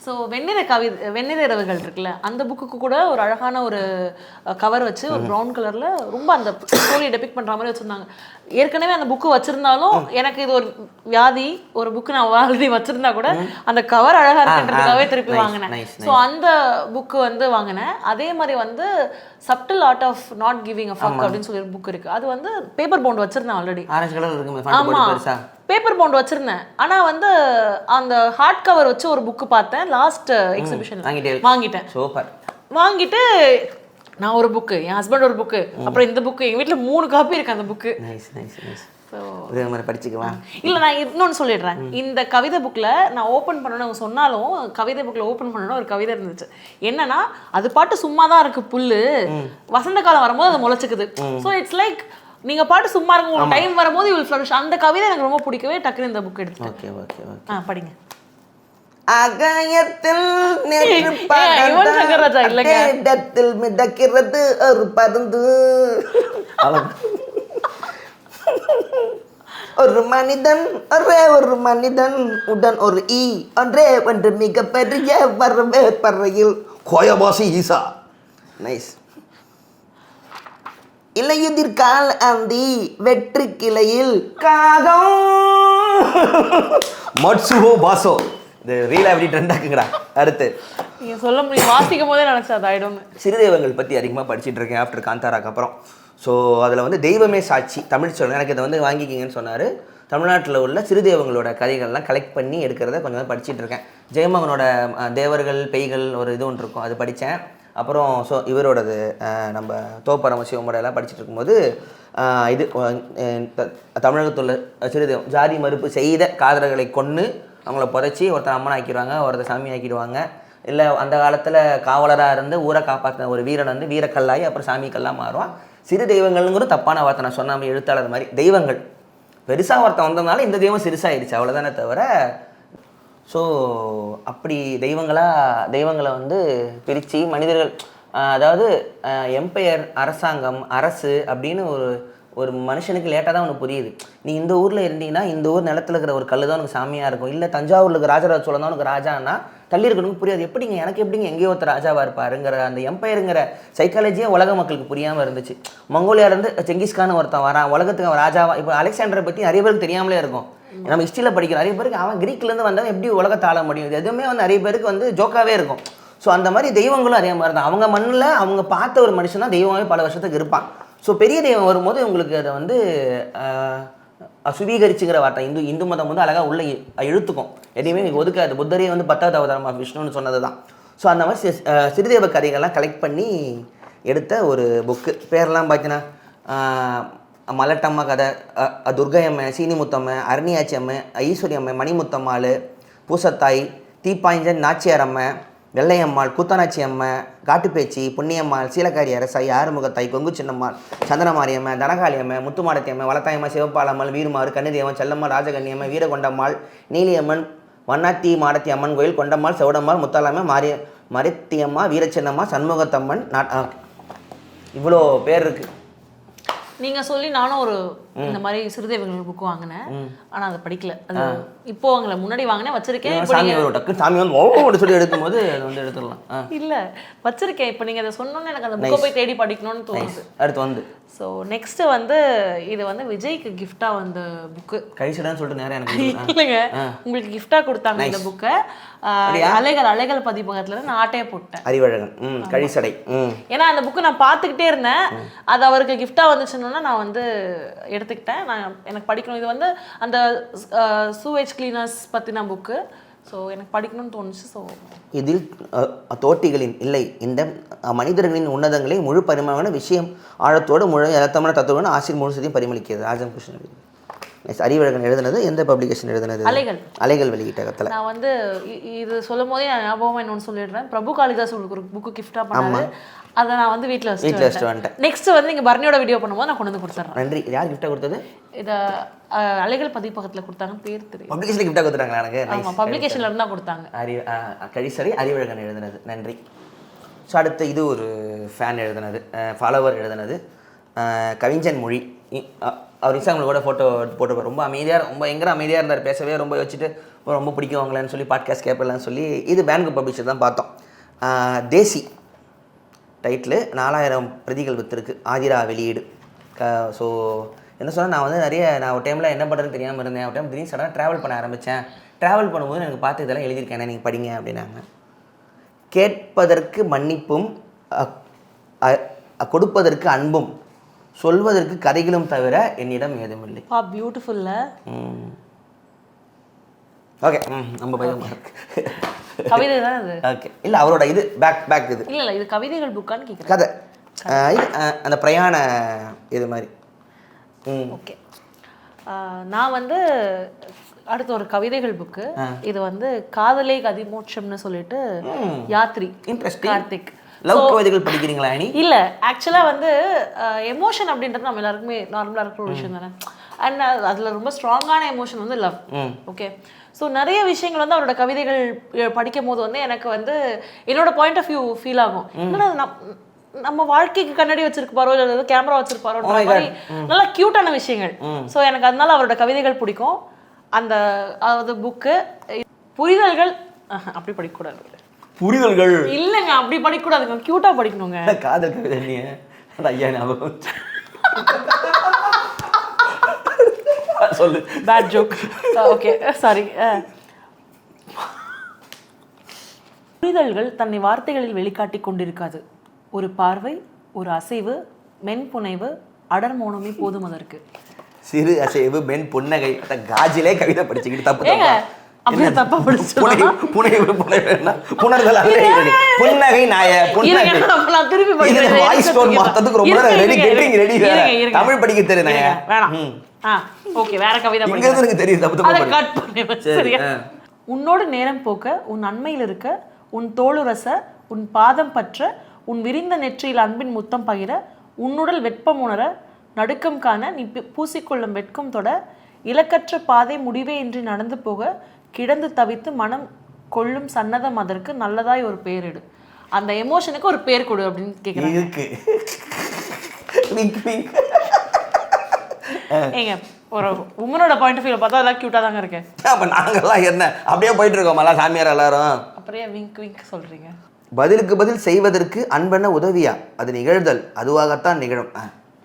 Speaker 2: ஸோ வெண்ணிற இரவுகள் இருக்குல்ல, அந்த புக்குக்கு கூட ஒரு அழகான ஒரு கவர் வச்சு ஒரு ப்ரௌன் கலரில் ரொம்ப அந்த ஸ்டோரியை டெபிக் பண்ணுற மாதிரி வச்சுருந்தாங்க. ஏற்கனவே அந்த புக்கு வச்சுருந்தாலும் எனக்கு இது ஒரு வியாதி, ஒரு புக்கு நான் ஆல்ரெடி வச்சுருந்தா கூட அந்த கவர் அழகாக இருக்குன்றதுக்காகவே திருப்பி வாங்கினேன். ஸோ அந்த புக்கு வந்து வாங்கினேன். அதே மாதிரி வந்து subtle art of not giving a fuck அப்படின்னு சொல்லி ஒரு புக் இருக்குது. அது வந்து பேப்பர் பவுண்ட் வச்சுருந்தேன் ஆல்ரெடி. ஆமாம், பேப்பர் பவுண்ட் வச்சிருந்தேன். ஆனால் வந்து அந்த ஹார்ட் கவர் வச்சு ஒரு புக்கு பார்த்தேன் லாஸ்ட் எக்ஸிபிஷன், வாங்கிட்டேன். சூப்பர். வாங்கிட்டு நான் ஒரு புக்கு, என் ஹஸ்பண்ட் ஒரு புக்கு, அப்புறம் இந்த புக்கு, எங்கள் வீட்டில் 3 காப்பி இருக்கு அந்த புக்கு. படிச்சுக்கலாம். இல்லை நான் இன்னொன்று சொல்லிடுறேன். இந்த கவிதை புக்கில் நான் ஓப்பன் பண்ணணும்னு சொன்னாலும் கவிதை புக்கில் ஓப்பன் பண்ணணும் ஒரு கவிதை இருந்துச்சு. என்னன்னா அது பாட்டு சும்மா தான் இருக்கு புல்லு, வசந்த காலம் வரும்போது அது முளைச்சிக்குது. ஸோ இட்ஸ் லைக் நீங்க பாட்டு சும்மா இருக்கும், ஒரு டைம் வரும்போது யூ வில் ஃப்ளரிஷ். அந்த கவிதை எனக்கு ரொம்ப பிடிக்கவே டக்குனு இந்த புக் எடுத்து.
Speaker 1: Okay okay okay.
Speaker 2: படிங்க.
Speaker 1: அகயத்தில் நெருப்படராஜா இல்லங்க, இடத்தில் மிதக்கிறது ஒரு பருந்து. ஒரு மனிதன் ஒரே ஒரு மனிதன் உடன் ஒரு ஈ ஒன்றே ஒன்று மிக பெரிய வரவே பறையில் கோயபாசி ஈசா. நைஸ். இலையுதிர்கால் அந்தி வெற்றி கிளையில் காகம் மட்சுவோ பாசோ. இது ரீலா எப்படி ட்ரெண்ட் ஆக்குங்கடா. அடுத்து
Speaker 2: நீங்க சொல்ல முடியும், வாசிக்கும் போதே நினைச்சா அது ஆயிடும்.
Speaker 1: சிறுதெய்வங்கள் பற்றி அதிகமாக படிச்சுட்டு இருக்கேன் ஆஃப்டர் காந்தாராக்கு அப்புறம். ஸோ அதில் வந்து தெய்வமே சாட்சி தமிழ் சொல்ல எனக்கு இதை வந்து வாங்கிக்கிங்கன்னு சொன்னார். தமிழ்நாட்டில் உள்ள சிறுதெய்வங்களோட கதைகள்லாம் கலெக்ட் பண்ணி எடுக்கிறத கொஞ்சம் படிச்சுட்டு இருக்கேன். ஜெயமோகனோட தேவர்கள் பெய்கள் ஒரு இது ஒன்று இருக்கும், அது படித்தேன். அப்புறம் ஸோ இவரோடது நம்ம தோப்பரம சிவமுறையெல்லாம் படிச்சுட்டு இருக்கும்போது இது தமிழகத்தில் உள்ள சிறுதெய்வம் ஜாதி மறுப்பு செய்த காதலர்களை கொன்று அவங்கள புதைச்சி ஒருத்தர் அம்மன் ஆக்கிடுவாங்க, ஒருத்தர் சாமி ஆக்கிடுவாங்க. இல்லை அந்த காலத்தில் காவலராக இருந்து ஊரை காப்பாற்றின ஒரு வீரன் வந்து வீரக்கல்லாகி அப்புறம் சாமி கல்லாக மாறுவான். சிறு தெய்வங்கள்ங்கிற தப்பான வார்த்தை நான் சொன்ன எழுத்தாளர் மாதிரி தெய்வங்கள் பெருசாக ஒருத்தன் வந்ததுனால இந்த தெய்வம் சிறுசாகிடுச்சு அவ்வளோதானே தவிர. ஸோ அப்படி தெய்வங்களை வந்து பிரித்து மனிதர்கள், அதாவது எம்பையர், அரசாங்கம், அரசு அப்படின்னு ஒரு மனுஷனுக்கு லேட்டாக தான் உனக்கு புரியுது. நீ இந்த ஊரில் இருந்தீங்கன்னா இந்த ஊர் நிலத்தில் இருக்கிற ஒரு கல் தான் உனக்கு சாமியாக இருக்கும். இல்லை தஞ்சாவூரில் இருக்கிற ராஜராஜ சோழன் தான் உனக்கு ராஜான்னா தள்ளி இருக்கணும்னு புரியாது. எப்படிங்க எனக்கு எப்படிங்க எங்கேயோ ஒருத்தர் ராஜாவாக இருப்பாருங்கிற அந்த எம்பையருங்கிற சைக்காலஜியே உலக மக்களுக்கு புரியாமல் இருந்துச்சு. மங்கோலியாவிலேருந்து செங்கிஸ்கான் ஒருத்தன் வரான், உலகத்துக்கு அவன் ராஜாவா. இப்போ அலெக்சாண்டரை பற்றி நிறைய பேருக்கு தெரியாமலே இருக்கும். நம்ம ஹிஸ்ட்ரியில் படிக்கிற நிறைய பேருக்கு அவன் கிரீக்லேருந்து வந்தவன் எப்படி உலகத்தை ஆள முடியும், இது எதுவுமே வந்து நிறைய பேருக்கு வந்து ஜோக்காகவே இருக்கும். ஸோ அந்த மாதிரி தெய்வங்களும் அதே மாதிரி தான். அவங்க மண்ணில் அவங்க பார்த்த ஒரு மனுஷன் தான் தெய்வமே பல வருஷத்துக்கு இருப்பான். ஸோ பெரிய தெய்வம் வரும்போது உங்களுக்கு அதை வந்து சுவீகரிச்சுங்கிற வார்த்தை இந்து மதம் வந்து அழகாக உள்ள இழுத்துக்கும், எதையுமே நீங்கள் ஒதுக்காது. புத்தரே வந்து 10வது அவதாரமாக விஷ்ணுன்னு சொன்னது தான். ஸோ அந்த மாதிரி சிறுதெய்வ கதைகள்லாம் கலெக்ட் பண்ணி எடுத்த ஒரு புக்கு. பேரெல்லாம் பார்த்தீங்கன்னா மலட்டம்மா கதை, துர்கையம்மை, சீனிமுத்தம்மை, அரணியாச்சி அம்மை, ஈஸ்வரியம்மை, மணிமுத்தம்மாள், பூசத்தாய், தீப்பாய்ஞ்சன், நாச்சியார் அம்மை, வெள்ளையம்மாள், கூத்தானாச்சி அம்மை, காட்டுப்பேச்சி, புண்ணியம்மாள், சீலக்காரி அரசாய், ஆறுமுகத்தாய், கொங்கு சின்னம்மாள், சந்தனமாரியம்மை, தனகாளியம்மை, முத்துமாடத்தியம்மை, வளத்தாயம்மை, சிவப்பாலம்மாள், வீரமாறு, கண்ணுதேவன், செல்லம்மாள், ராஜகன்னியம்மை, வீரகொண்டம்மாள், நீலியம்மன், வண்ணாத்தி மாடத்தி அம்மன் கோயில், கொண்டம்மாள், செவடம்மாள், முத்தாலம்மை, மரித்தியம்மா, வீரச்சின்னம்மா, சண்முகத்தம்மன், இவ்வளோ பேர் இருக்குது.
Speaker 2: நீங்க சொல்லி நானும் ஒரு இந்த மாதிரி சிறுதெய்வங்கள் புக் வாங்கினேன். ஆனா அதை படிக்கல. அது இப்போ வாங்கல, முன்னாடி வாங்கினேன், வச்சிருக்கேன்.
Speaker 1: சாமி வந்து சொல்லி எடுக்கும்போது அது வந்து எடுத்துடலாம்.
Speaker 2: இல்ல வச்சிருக்கேன். இப்போ நீங்க அதை சொன்னோன்னு எனக்கு அந்த புக்கை போய் தேடி படிக்கணும்னு தோணுது.
Speaker 1: அடுத்து வந்து
Speaker 2: ஸோ நெக்ஸ்ட் வந்து இது வந்து விஜய்க்கு கிஃப்டா வந்த புக்கு.
Speaker 1: கழிச்சுடான்னு சொல்லிட்டு நேரம் எனக்கு
Speaker 2: இல்லைங்க, உங்களுக்கு கிஃப்டா கொடுத்தாங்க இந்த புக்கை. அலைகள் பதிப்பகத்துல நான் ஆட்டையை போட்டேன்.
Speaker 1: அறிவழகன் கழிசடை.
Speaker 2: ஏன்னா அந்த புக்கு நான் பார்த்துக்கிட்டே இருந்தேன். அது அவருக்கு கிஃப்டா வந்துச்சுன்னா நான் வந்து எடுத்துக்கிட்டேன். நான் எனக்கு படிக்கணும். இது வந்து அந்த சூவேஜ் கிளீனர்ஸ் பற்றின புக்கு. ஸோ எனக்கு படிக்கணும்னு தோணுச்சு. ஸோ
Speaker 1: இதில் தோட்டிகளின் இல்லை இந்த மனிதர்களின் உன்னதங்களை முழு பரிமாணமான விஷயம் ஆழத்தோடு முழு யதார்த்தமான தத்துவம் ஆசிரியர் முழுசதையும் பரிமளிக்கிறது. ராஜம் கிருஷ்ணன் அறிவழகன் எழுதுனது. எந்த பப்ளிகேஷன் எழுதுனது? அலைகள் வெளியிட்டகத்தில்.
Speaker 2: நான் வந்து இது சொல்லும் போதே நான் ஞாபகமாக இன்னொன்று சொல்லிடுறேன். பிரபு காளிதாஸ் உங்களுக்கு ஒரு புக்கு கிஃப்டாக பண்ணாங்க. அதை நான் வந்து வீட்டில் வச்சுட்டு வந்துட்டேன். நெக்ஸ்ட் வந்து நீங்கள் பர்னியோட வீடியோ பண்ணும்போது நான் கொண்டு வந்து கொடுத்துட்றேன்.
Speaker 1: நன்றி. யார் கிஃப்டாக கொடுத்தது?
Speaker 2: இதை அலைகள் பதிப்பகத்தில் கொடுத்தாங்க. பேர் தெரியும்.
Speaker 1: பப்ளிகேஷன் கிஃப்டாக கொடுத்துட்டாங்களா? எனக்கு
Speaker 2: ஆமாம், பப்ளிகேஷனில் இருந்தால் கொடுத்தாங்க.
Speaker 1: கழிசடை அறிவழகன் எழுதுனது. நன்றி. ஸோ அடுத்து இது ஒரு ஃபேன் எழுதுனது, ஃபாலோவர் எழுதுனது, கவிஞன் மொழி. அவர் இன்ஸ்டாகிராமில் கூட ஃபோட்டோ ரொம்ப அமைதியாக, ரொம்ப எங்கே அமைதியாக இருந்தார், பேசவே ரொம்ப யோசிச்சுட்டு ரொம்ப பிடிக்கும் அவங்களேன்னு சொல்லி பாட்காஸ்ட் கேட்பலான்னு சொல்லி. இது பேங்க் பப்ளிஷர் தான் பார்த்தோம். தேசி டைட்டில் 4000 பிரதிகள் விற்றுருக்கு. ஆதிரா வெளியீடு. ஸோ என்ன சொன்னால் நான் ஒரு டைமில் என்ன பண்ணுறதுன்னு தெரியாமல் இருந்தேன். ஒரு டைம் திடீர்னு சடனாக ட்ராவல் பண்ண ஆரம்பித்தேன். ட்ராவல் பண்ணும்போது எனக்கு பார்த்து இதெல்லாம் எழுதியிருக்கேன், நீங்கள் படிங்க அப்படின்னாங்க. கேட்பதற்கு மன்னிப்பும் கொடுப்பதற்கு அன்பும் சொல்வதற்கு கதைகளும் தவிர என்னிடம் ஏதும் இல்லை.
Speaker 2: பியூட்டிஃபுல்ல.
Speaker 1: ஓகே, நம்ம பயம்
Speaker 2: கவிதை தான் இது.
Speaker 1: ஓகே, இல்லை அவரோட இது பேக் இது
Speaker 2: இல்லை இது கவிதைகள் புக்கான்னு கேட்குறேன்.
Speaker 1: கதை அந்த பிரயாண இது மாதிரி.
Speaker 2: ஓகே, நான் வந்து அடுத்த ஒரு கவிதைகள் புக்கு. இது வந்து காதலே கதிமோட்சம்னு சொல்லிட்டு யாத்ரி கார்த்திக்.
Speaker 1: லவ் கவிதைகள் படிக்கிறீங்களா?
Speaker 2: இல்லை, ஆக்சுவலாக வந்து எமோஷன் அப்படின்றது நம்ம எல்லாருக்குமே நார்மலாக இருக்கிற ஒரு விஷயம் தானே. அண்ட் அதில் ரொம்ப ஸ்ட்ராங்கான எமோஷன் வந்து லவ். ஓகே, ஸோ நிறைய விஷயங்கள் வந்து அவரோட கவிதைகள் படிக்கும் போது வந்து எனக்கு வந்து என்னோட பாயிண்ட் ஆஃப் வியூ ஃபீல் ஆகும். என்னன்னா நம்ம வாழ்க்கைக்கு கண்ணாடி வச்சிருப்பாரோ இல்லை ஏதோ கேமரா வச்சிருப்பாரோ மாதிரி நல்லா கியூட்டான விஷயங்கள். ஸோ எனக்கு அதனால அவரோட கவிதைகள் பிடிக்கும். அந்த அதாவது புக்கு புரிதல்கள் அப்படி படிக்கக்கூடாது.
Speaker 1: புரிதல்கள்
Speaker 2: இல்லைங்க, அப்படி படிக்கக்கூடாதுங்க, கியூட்டா படிக்கணுங்க.
Speaker 1: காதல் கவிதை நீ அது ஐயா ஞாபகம் சொல்லு.
Speaker 2: Bad joke. Okay sorry. புரிதல்கள் தன்னை வார்த்தைகளில் வெளிக்காட்டி கொண்டிருக்காது. ஒரு பார்வை, ஒரு அசைவு, மென்புனைவு, அடர் மௌனமே போதும் அதற்கு.
Speaker 1: சிறு அசைவு, மென் புன்னகை. காஜிலே கவிதை படிச்சுக்கிட்டு தப்பு
Speaker 2: அப்படியே தப்பா படிச்சுனா
Speaker 1: புணர்தல் புன்னகை நாய புன்னகை.
Speaker 2: நான் திருப்பி
Speaker 1: படிக்கிறேன். வாய்ஸ் டோன் மாத்ததுக்கு ரொம்ப நேரம் ரெடி கெட்டிங் ரெடி. தமிழ் படிக்க தெரியும் நாய.
Speaker 2: வேணாம். ஓகே, வேற கவிதை
Speaker 1: படிங்க. இங்க எனக்கு தெரியும் தப்பு தப்பு.
Speaker 2: அத கட் பண்ணு. சரியா? உன்னோடு நேரம் போக்க, உன் அண்மையில் இருக்க, உன் தோளுரச, உன் பாதம் பற்ற, உன் விரிந்த நெற்றியில் அன்பின் முத்தம் பகிர, உன்னுடல் வெப்பம் உணர, நடுக்கம் காண, நீ பூசிக்கொள்ளும் வெட்கம் தொட, இலக்கற்ற பாதை முடிவே இன்றி நடந்து போக, கிடந்து தவித்து மனம் கொள்ளும் சன்னதம் அதற்கு நல்லதாய் ஒரு பேரிடு. அந்த எமோஷனுக்கு ஒரு பேர் கொடு அப்படின்னு கேட்குறாங்க. ஏங்க, ஒரு உமனோட பாயிண்ட் ஆஃப் வியூல பார்த்தா அதெல்லாம் கியூட்டா தாங்க இருக்கேன்.
Speaker 1: அப்ப நாங்கெல்லாம் என்ன அப்படியே போயிட்டு இருக்கோம் சாமியார் எல்லாரும்.
Speaker 2: அப்புறம் விங்க் விங்க் சொல்றீங்க.
Speaker 1: பதிலுக்கு பதில் செய்வதற்கு அன்பென்ன உதவியா, அது நிகழ்தல், அதுவாகத்தான் நிகழும்.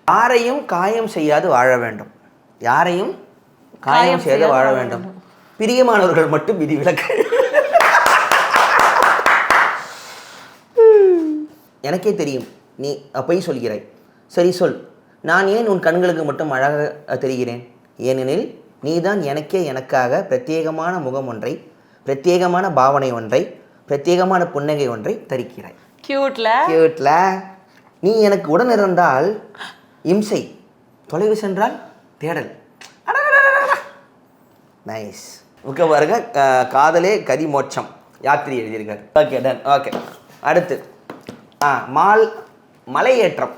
Speaker 1: யாரையும் காயம் செய்யாது வாழ வேண்டும். யாரையும் காயம் செய்து வாழ வேண்டும். பிரியமானவர்கள் மட்டும் விதிவிலக்கு. எனக்கே தெரியும் நீ பொய் சொல்கிறாய். சரி சொல். நான் ஏன் உன் கண்களுக்கு மட்டும் அழகாக தெரிகிறேன்? ஏனெனில் நீதான் எனக்கே எனக்காக பிரத்யேகமான முகம் ஒன்றை, பிரத்யேகமான பாவனை ஒன்றை, பிரத்யேகமான புன்னகை ஒன்றை தரிக்கிறாய். கியூட்ல. நீ எனக்கு உடன் இருந்தால் இம்சை, தொலைவு சென்றால் தேடல். நைஸ். ஓகே பாருங்க, காதலே கதி மோட்சம் யாத்திரை எழுதியிருக்காரு. Okay done. ஓகே, அடுத்து மலையேற்றம்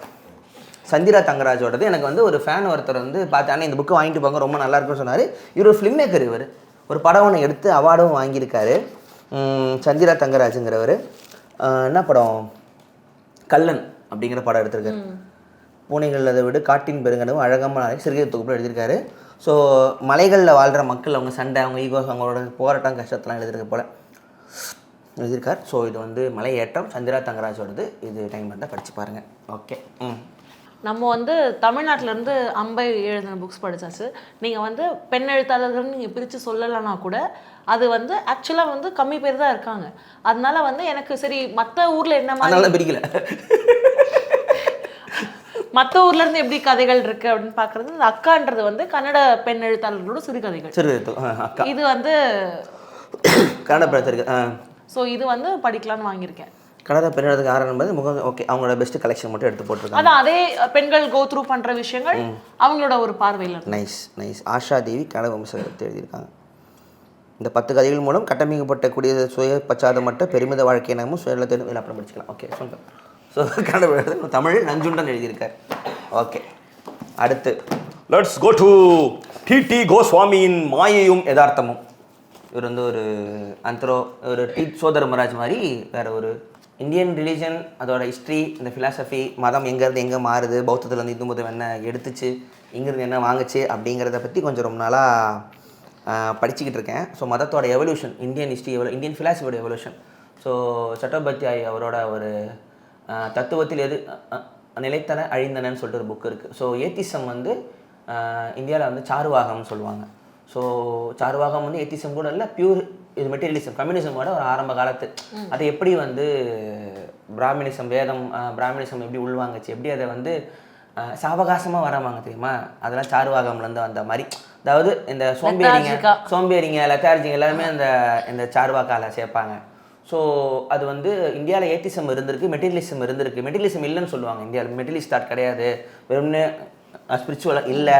Speaker 1: சந்திரா தங்கராஜோடது. எனக்கு வந்து ஒரு ஃபேன் ஒருத்தர் வந்து பார்த்தானே இந்த புக்கு வாங்கிட்டு போங்க ரொம்ப நல்லா இருக்குன்னு சொன்னார். இவர் ஒரு ஃபிலிம் மேக்கர். இவர் ஒரு படம் ஒன்று எடுத்து அவார்டும் வாங்கியிருக்காரு. சந்திரா தங்கராஜுங்கிறவர் என்ன படம், கல்லன் அப்படிங்கிற படம் எடுத்திருக்காரு. பூனைகள் அதை விட காட்டின் பெருங்கனவும் அழகமான சிறுகதை தொகுப்பில் எழுதியிருக்காரு. ஸோ மலைகளில் வாழ்கிற மக்கள், அவங்க சண்டை, அவங்க ஈகோஸ், அவங்களோட போராட்டம் கஷ்டத்தெலாம் எழுதியிருக்க போல் எழுதியிருக்கார். ஸோ இது வந்து மலையேற்றம் சந்திரா தங்கராஜோடது. இது டைம் வந்தால் படித்து பாருங்கள். ஓகே.
Speaker 2: நம்ம வந்து தமிழ்நாட்டிலேருந்து அம்பை எழுதின புக்ஸ் படித்தாச்சு. நீங்கள் வந்து பெண் எழுத்தாளர்கள் நீங்கள் பிரித்து சொல்லலைன்னா கூட அது வந்து ஆக்சுவலாக வந்து கம்மி பேர் தான் இருக்காங்க. அதனால வந்து எனக்கு சரி மற்ற ஊரில் என்ன மாதிரி
Speaker 1: பிரிக்கல,
Speaker 2: மற்ற ஊர்ல இருந்து எப்படி கதைகள் இருக்கு அப்படின்னு பாக்குறது. இந்த அக்கான்றது வந்து கன்னட பெண் எழுத்தாளர்களோட சிறுகதைகள். இது வந்து
Speaker 1: கன்னட படத்திற்கு.
Speaker 2: ஸோ இது வந்து படிக்கலான்னு வாங்கியிருக்கேன்.
Speaker 1: கன்னட பெண் எழுதுக்கு ஆரம்பம் என்பது முகம். ஓகே, அவங்களோட பெஸ்ட் கலெக்ஷன் மட்டும் எடுத்து போட்டுருக்காங்க.
Speaker 2: அதான் அதே பெண்கள் கோ த்ரூ பண்ற விஷயங்கள் அவங்களோட ஒரு பார்வையில்.
Speaker 1: Nice nice. ஆஷா தேவி கன்னட வம்சத்தை எழுதியிருக்காங்க. இந்த 10 கதைகள் மூலம் கட்டமைக்கப்பட்ட கூடிய சுய பச்சாதமற்ற பெருமித வாழ்க்கை நமக்கும் சுயநலத்தையும் இல்லை அப்புறம் படிச்சுக்கலாம். ஓகே சொல்லுங்கள். ஸோ கன்னட தமிழில் நஞ்சுண்டன் எழுதியிருக்கார். ஓகே, அடுத்து லெட்ஸ் கோ டு டி கோஸ்வாமியின் மாயையும் யதார்த்தமும். இவர் வந்து ஒரு டி சோதரமராஜ் மாதிரி வேற ஒரு இந்தியன் ரிலீஜன், அதோட ஹிஸ்ட்ரி, இந்த ஃபிலாசபி, மதம் எங்கேருந்து எங்கே மாறுது, பௌத்தத்துலேருந்து இந்து மதம் என்ன எடுத்துச்சு, இங்கேருந்து என்ன வாங்குச்சு அப்படிங்கிறத பற்றி கொஞ்சம் ரொம்ப நாளாக படிச்சுக்கிட்டு இருக்கேன். ஸோ மதத்தோட எவல்யூஷன், இந்தியன் ஹிஸ்ட்ரி இந்தியன் ஃபிலாசபியோட எவல்யூஷன். ஸோ சட்டோபாத்யாய் அவரோட ஒரு தத்துவத்தில் எது நிலைத்தன அழிந்தனன்னு சொல்லிட்டு ஒரு புக் இருக்குது. ஸோ ஏத்திசம் வந்து இந்தியாவில் வந்து சாருவாகம்னு சொல்லுவாங்க. ஸோ சாருவாகம் வந்து ஏத்திசம் கூட இல்லை, பியூர் இது மெட்டீரியலிசம், கம்யூனிசமோட ஒரு ஆரம்ப காலத்து. அதை எப்படி வந்து பிராமணிசம், வேதம் பிராமணிசம் எப்படி உள்வாங்கச்சு, எப்படி அதை வந்து சாவகாசமாக வராமாங்க தெரியுமா, அதெல்லாம் சாருவாகம்லேருந்து வந்த மாதிரி. அதாவது இந்த சோம்பேறிங்க லெத்தார்ஜிங்க எல்லாருமே இந்த சாருவாக்கால சேர்ப்பாங்க. ஸோ அது வந்து இந்தியாவில் ஏத்திசம் இருந்திருக்கு, மெட்டீரியலிசம் இருந்திருக்கு. மெட்டீரியலிசம் இல்லைன்னு சொல்லுவாங்க இந்தியாவில். மெட்டீரியலிஸ்ட் தாட் கிடையாது, வெறும்னு ஸ்பிரிச்சுவல் இல்லை,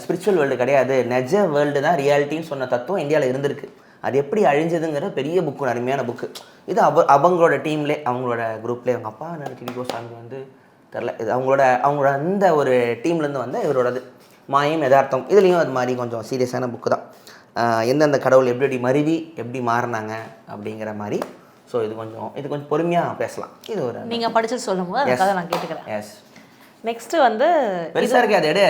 Speaker 1: ஸ்பிரிச்சுவல் வேர்ல்டு கிடையாது, நெஜ வேர்ல்டு தான் ரியாலிட்டின்னு சொன்ன தத்துவம் இந்தியாவில் இருந்திருக்கு. அது எப்படி அழிஞ்சதுங்கிற பெரிய புக்கு, அருமையான புக்கு. இது அவங்களோட டீம்லே, அவங்களோட குரூப்லேயே, அவங்க அப்பா டி கோஸ்வாமி வந்து தெரில, இது அவங்களோட அந்த ஒரு டீம்லேருந்து வந்து இவரோடது மாயம் யதார்த்தம். இதுலேயும் அது மாதிரி கொஞ்சம் சீரியஸான புக்கு தான். எந்தெந்த கடவுள் எப்படி மருவி எப்படி மாறினாங்க அப்படிங்கிற மாதிரி. ஸோ இது கொஞ்சம் பொறுமையாக பேசலாம். இது ஒரு
Speaker 2: நீங்கள் படிச்சுட்டு சொல்லும் போது அந்த கதை நான் கேட்டுக்கிறேன்.
Speaker 1: எஸ்.
Speaker 2: நெக்ஸ்ட்டு வந்து
Speaker 1: பெருசாக இருக்கே அது எடு.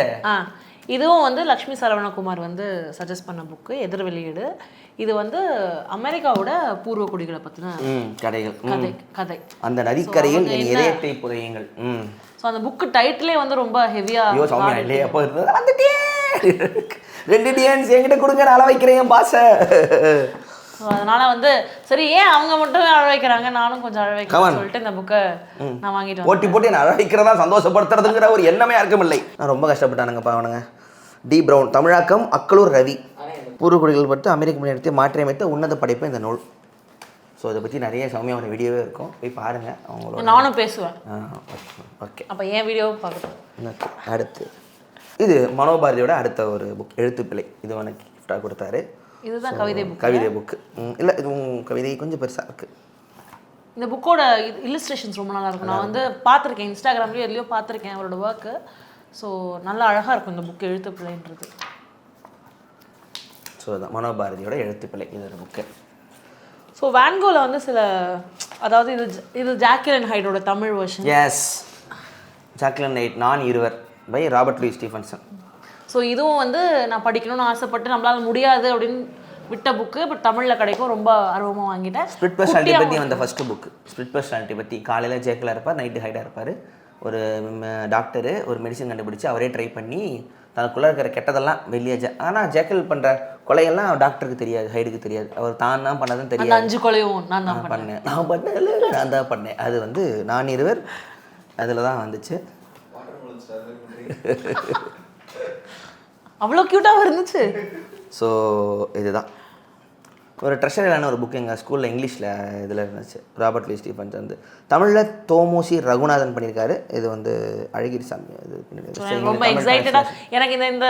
Speaker 2: இதுவும் வந்து லக்ஷ்மி சரவணகுமார் வந்து சஜஸ்ட் பண்ண புக்கு, எதிர் வெளியீடு. இது வந்து அமெரிக்காவோட பூர்வ குடிகளை பற்றின கதை.
Speaker 1: அந்த நதிக்கரையில் என் இதயத்தை புதையுங்கள்.
Speaker 2: ஸோ அந்த புக்கு டைட்டிலே வந்து ரொம்ப ஹெவியாக
Speaker 1: அப்போ வந்துட்டே 2 டிஎன்ஸ் என்கிட்ட கொடுங்க, நான் அள வைக்கிறேன் பாச.
Speaker 2: ஸோ அதனால வந்து சரி ஏன் அவங்க மட்டும் அழ வைக்கிறாங்க, நானும் கொஞ்சம் அழ வைக்கிறேன் சொல்லிட்டு இந்த புக்கை நான் வாங்கிட்டு
Speaker 1: போட்டி நான் அழ வைக்கிறதா சந்தோஷப்படுத்துறதுங்கிற ஒரு எண்ணமே யாருக்கும் இல்லை. நான் ரொம்ப கஷ்டப்பட்டானுங்கப்பா அவனுங்க. டி ப்ரவுன், தமிழாக்கம் அக்களூர் ரவி. பூர்வக்குடிகள் பற்றி அமெரிக்க மொழியை மாற்றியமைத்த உன்னத படைப்பு இந்த நூல். ஸோ இதை பற்றி நிறைய சமயமான வீடியோவே இருக்கும், போய் பாருங்கள். அவங்களோட
Speaker 2: நானும் பேசுவேன்.
Speaker 1: ஓகே,
Speaker 2: அப்போ என் வீடியோவும் பார்க்கணும்.
Speaker 1: அடுத்து இது மனோபாரதியோட அடுத்த ஒரு புக், எழுத்துப்பிழை. இது உனக்கு கிஃப்டாக கொடுத்தாரு.
Speaker 2: இதுதான்
Speaker 1: கவிதை புக்கு. இல்லை, இது கவிதை கொஞ்சம் பெருசாக இருக்குது.
Speaker 2: இந்த புக்கோட இல்லுஸ்ட்ரேஷன்ஸ் ரொம்ப நல்லா இருக்கும். நான் வந்து பார்த்துருக்கேன், இன்ஸ்டாகிராம்லேயும் எதுலையோ பார்த்துருக்கேன் அவரோட ஒர்க்கு. ஸோ நல்லா அழகாக இருக்கும் இந்த புக்கு, எழுத்துப்பிழைன்றது.
Speaker 1: ஸோ அதான் மனோபாரதியோட எழுத்துப்பிழை, இது ஒரு புக்கு.
Speaker 2: ஸோ வேன்கோவில் வந்து சில, அதாவது இது ஜாக்கில் அண்ட் ஹைடோட Tamil version.
Speaker 1: Yes, Jekyll and Hyde நான் இருவர் by Robert Louis Stevenson.
Speaker 2: So இதுவும் வந்து நான் படிக்கணும்னு ஆசைப்பட்டு நம்மளால் முடியாது அப்படின்னு விட்ட புக்கு, பட் தமிழில் கிடைக்கும், ரொம்ப ஆர்வமாக வாங்கிட்டேன்.
Speaker 1: ஸ்பிளிட் பர்சனாலிட்டி பற்றி வந்த ஃபஸ்ட்டு புக்கு. ஸ்பிளிட் பர்சனாலிட்டி பற்றி காலையில் ஜேக்கில் இருப்பார், நைட்டு ஹைடாக இருப்பார். ஒரு டாக்டரு ஒரு மெடிசன் கண்டுபிடிச்சி அவரே ட்ரை பண்ணி தனக்குள்ளே இருக்கிற கெட்டதெல்லாம் வெளியே ஆனால் ஜேக்கல் பண்ணுற கொலையெல்லாம் டாக்டருக்கு தெரியாது, ஹைடுக்கு தெரியாது. அவர் தான் பண்ணதுன்னு தெரியாது.
Speaker 2: 5 கொலையும் நான்
Speaker 1: பண்ணேன், நான் தான் பண்ணேன். அது வந்து நான் இருவர் அதில் தான் வந்துச்சு.
Speaker 2: அவ்வளோ க்யூட்டாக இருந்துச்சு.
Speaker 1: ஸோ இதுதான் ஒரு ட்ரெஷரான ஒரு புக் எங்கள் ஸ்கூலில் இங்கிலீஷில் இதில் இருந்துச்சு. ராபர்ட் லூயிஸ் ஸ்டீஃபன்ஸ் வந்து தமிழில் தோமோசி ரகுநாதன் பண்ணியிருக்காரு. இது வந்து அழகிரிசாமி. இது
Speaker 2: ரொம்ப எக்ஸைட்டடாக எனக்கு இந்த